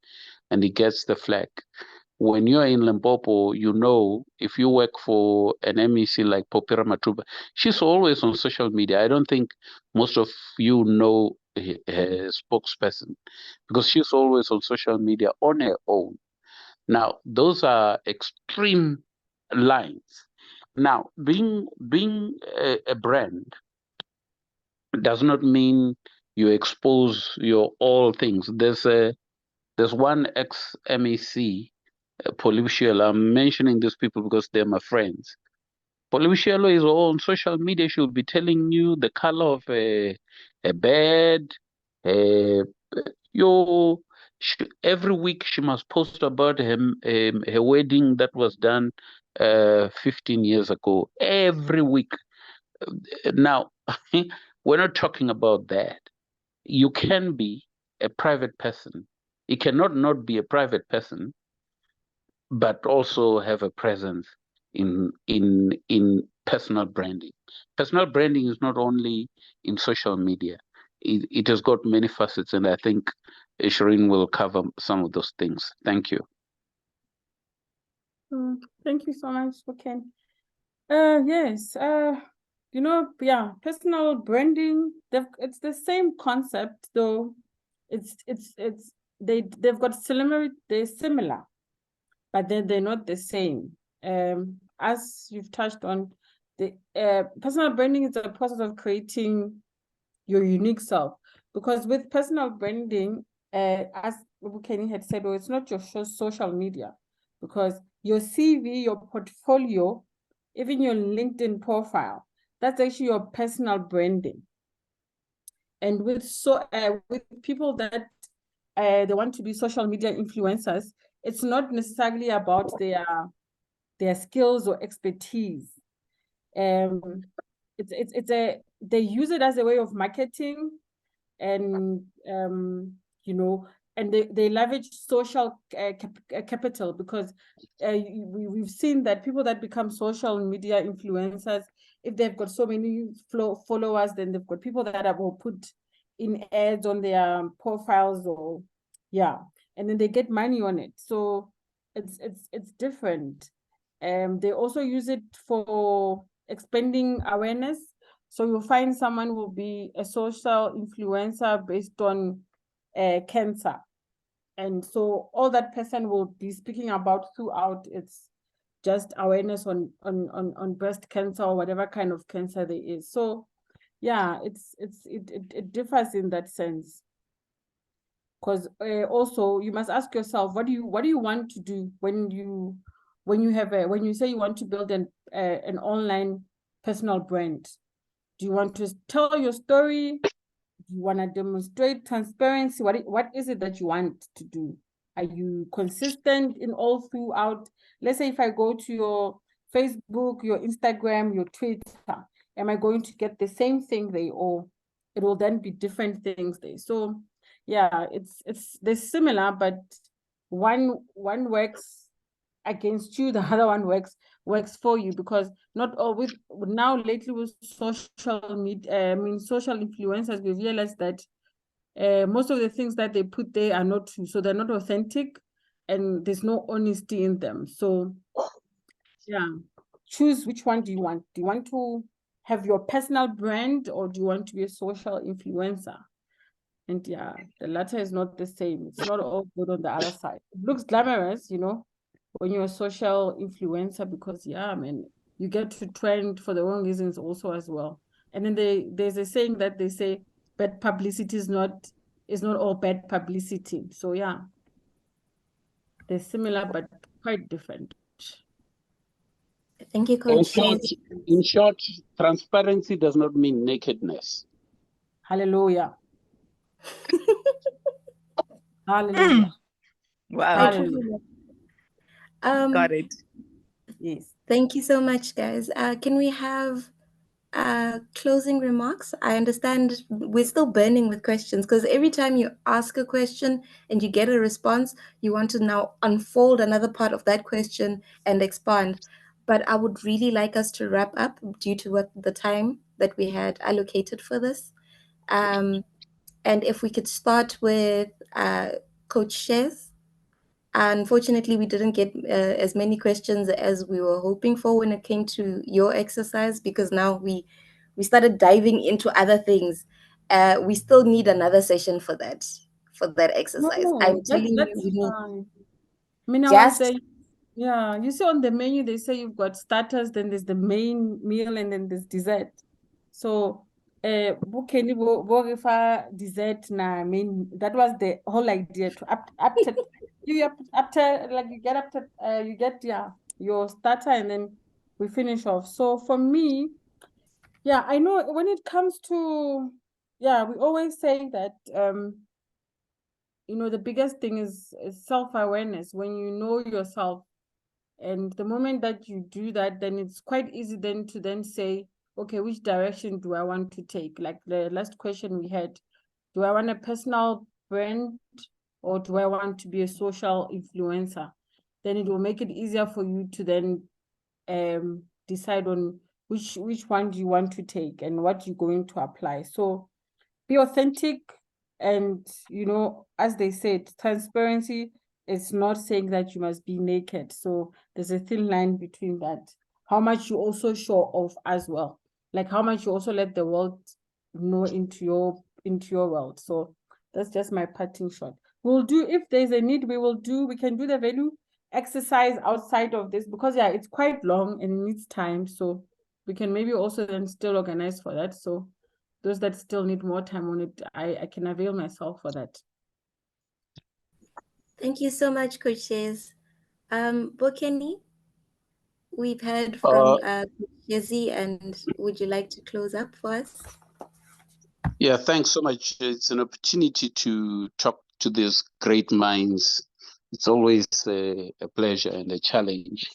and he gets the flag. When you're in Limpopo, you know, if you work for an MEC like Popera Matuba, she's always on social media. I don't think most of you know her spokesperson because she's always on social media on her own. Now, those are extreme lines. Now, being a brand does not mean you expose your all things. There's one ex-MEC, Phihlela. I'm mentioning these people because they're my friends. Phihlela is on social media. She'll be telling you the color of a bed. Uh, every week she must post about her wedding that was done 15 years ago. Every week. Now, we're not talking about that. You can be a private person. You cannot not be a private person, but also have a presence in personal branding. Personal branding is not only in social media. It has got many facets, and I think Sherin will cover some of those things. Thank you. Thank you so much, Ken. Yes, you know, yeah, personal branding, it's the same concept, though they've got they're similar, but they're not the same. As you've touched on, the personal branding is a process of creating your unique self. Because with personal branding, as Kenny had said, it's not your social media, because your CV, your portfolio, even your LinkedIn profile, that's actually your personal branding. And with people that they want to be social media influencers, it's not necessarily about their skills or expertise. They use it as a way of marketing, and you know, and they leverage social capital, because we've seen that people that become social media influencers, if they've got so many followers, then they've got people that will put in ads on their profiles, or and then they get money on it. So it's different. They also use it for expanding awareness. So you'll find someone will be a social influencer based on cancer. And so all that person will be speaking about throughout, it's just awareness on breast cancer or whatever kind of cancer there is. So yeah, it differs in that sense. Because also you must ask yourself, what do you want to do when you say you want to build an online personal brand? Do you want to tell your story? Do you want to demonstrate transparency? What is it that you want to do? Are you consistent in all throughout? Let's say if I go to your Facebook, your Instagram, your Twitter, am I going to get the same thing there, or it will then be different things there? So yeah, they're similar, but one works against you, the other one works for you, because not always now lately with social media, social influencers, we realize that most of the things that they put there are not true, so they're not authentic, and there's no honesty in them. So yeah, choose which one do you want. Do you want to have your personal brand, or do you want to be a social influencer? And yeah, the latter is not the same. It's not all good on the other side. It looks glamorous, you know, when you're a social influencer, because you get to trend for the wrong reasons also as well. And then there's a saying that they say, bad publicity is not all bad publicity. So yeah, they're similar but quite different. Thank you, In Coach. short, in short, transparency does not mean nakedness. Hallelujah. Hallelujah. Wow. I Hallelujah. truly love. Got it. Yes. Thank you so much, guys. Can we have closing remarks? I understand we're still burning with questions because every time you ask a question and you get a response, you want to now unfold another part of that question and expand. But I would really like us to wrap up due to what the time that we had allocated for this. And if we could start with Coach Shez. Unfortunately, we didn't get as many questions as we were hoping for when it came to your exercise, because now we started diving into other things. We still need another session for that exercise. I'm telling you, That's we need fine. I mean, I was just saying, yeah, you see on the menu, they say you've got starters, then there's the main meal, and then there's dessert. So, bukeni bo dessert na main. That was the whole idea to after like you get you get your starter, and then we finish off. So for me, yeah, I know when it comes to we always say that the biggest thing is self-awareness. When you know yourself, and the moment that you do that, then it's quite easy then to then say, okay, which direction do I want to take? Like the last question we had, do I want a personal brand or do I want to be a social influencer? Then it will make it easier for you to then decide on which one do you want to take and what you're going to apply. So be authentic, and as they said, transparency is not saying that you must be naked. So there's a thin line between that. How much you also show off as well, like how much you also let the world know into your world. So that's just my parting shot. We'll do, if there's a need, we can do the value exercise outside of this, because it's quite long and it needs time. So we can maybe also then still organize for that. So those that still need more time on it, I can avail myself for that. Thank you so much, Coach Shez. Bokeni, we've heard from Yezi, and would you like to close up for us? Yeah, thanks so much. It's an opportunity to talk to these great minds. It's always a pleasure and a challenge,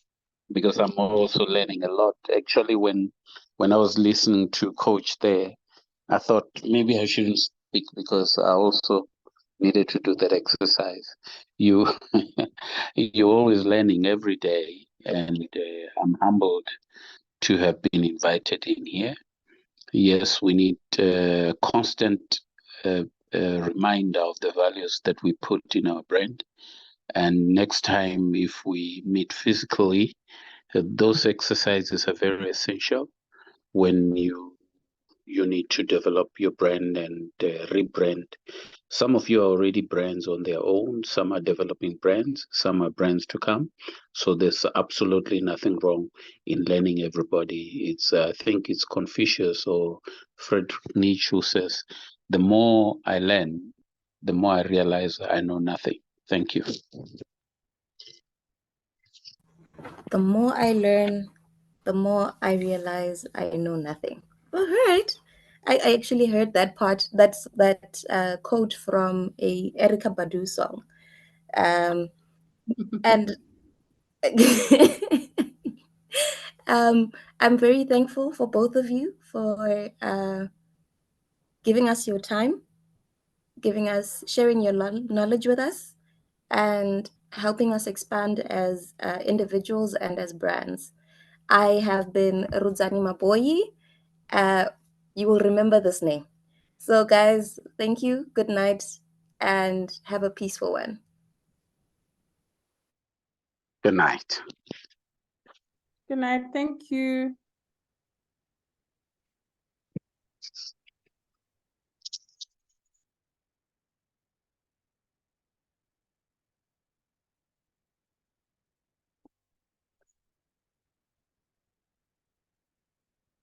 because I'm also learning a lot. Actually, when I was listening to Coach there, I thought maybe I shouldn't speak because I also needed to do that exercise. You're always learning every day, and I'm humbled to have been invited in here. Yes, we need constant reminder of the values that we put in our brand. And next time, if we meet physically, those exercises are very essential when you need to develop your brand and rebrand. Some of you are already brands on their own. Some are developing brands. Some are brands to come. So there's absolutely nothing wrong in learning everybody. It's I think it's Confucius or Friedrich Nietzsche who says, the more I learn, the more I realize I know nothing. Thank you. The more I learn, the more I realize I know nothing. All right. I actually heard that part. That's that quote from a Erykah Badu song. And I'm very thankful for both of you for giving us your time, sharing your knowledge with us, and helping us expand as individuals and as brands. I have been Rudzani Maboyi. You will remember this name. So, guys, thank you. Good night, and have a peaceful one. Good night. Good night. Thank you.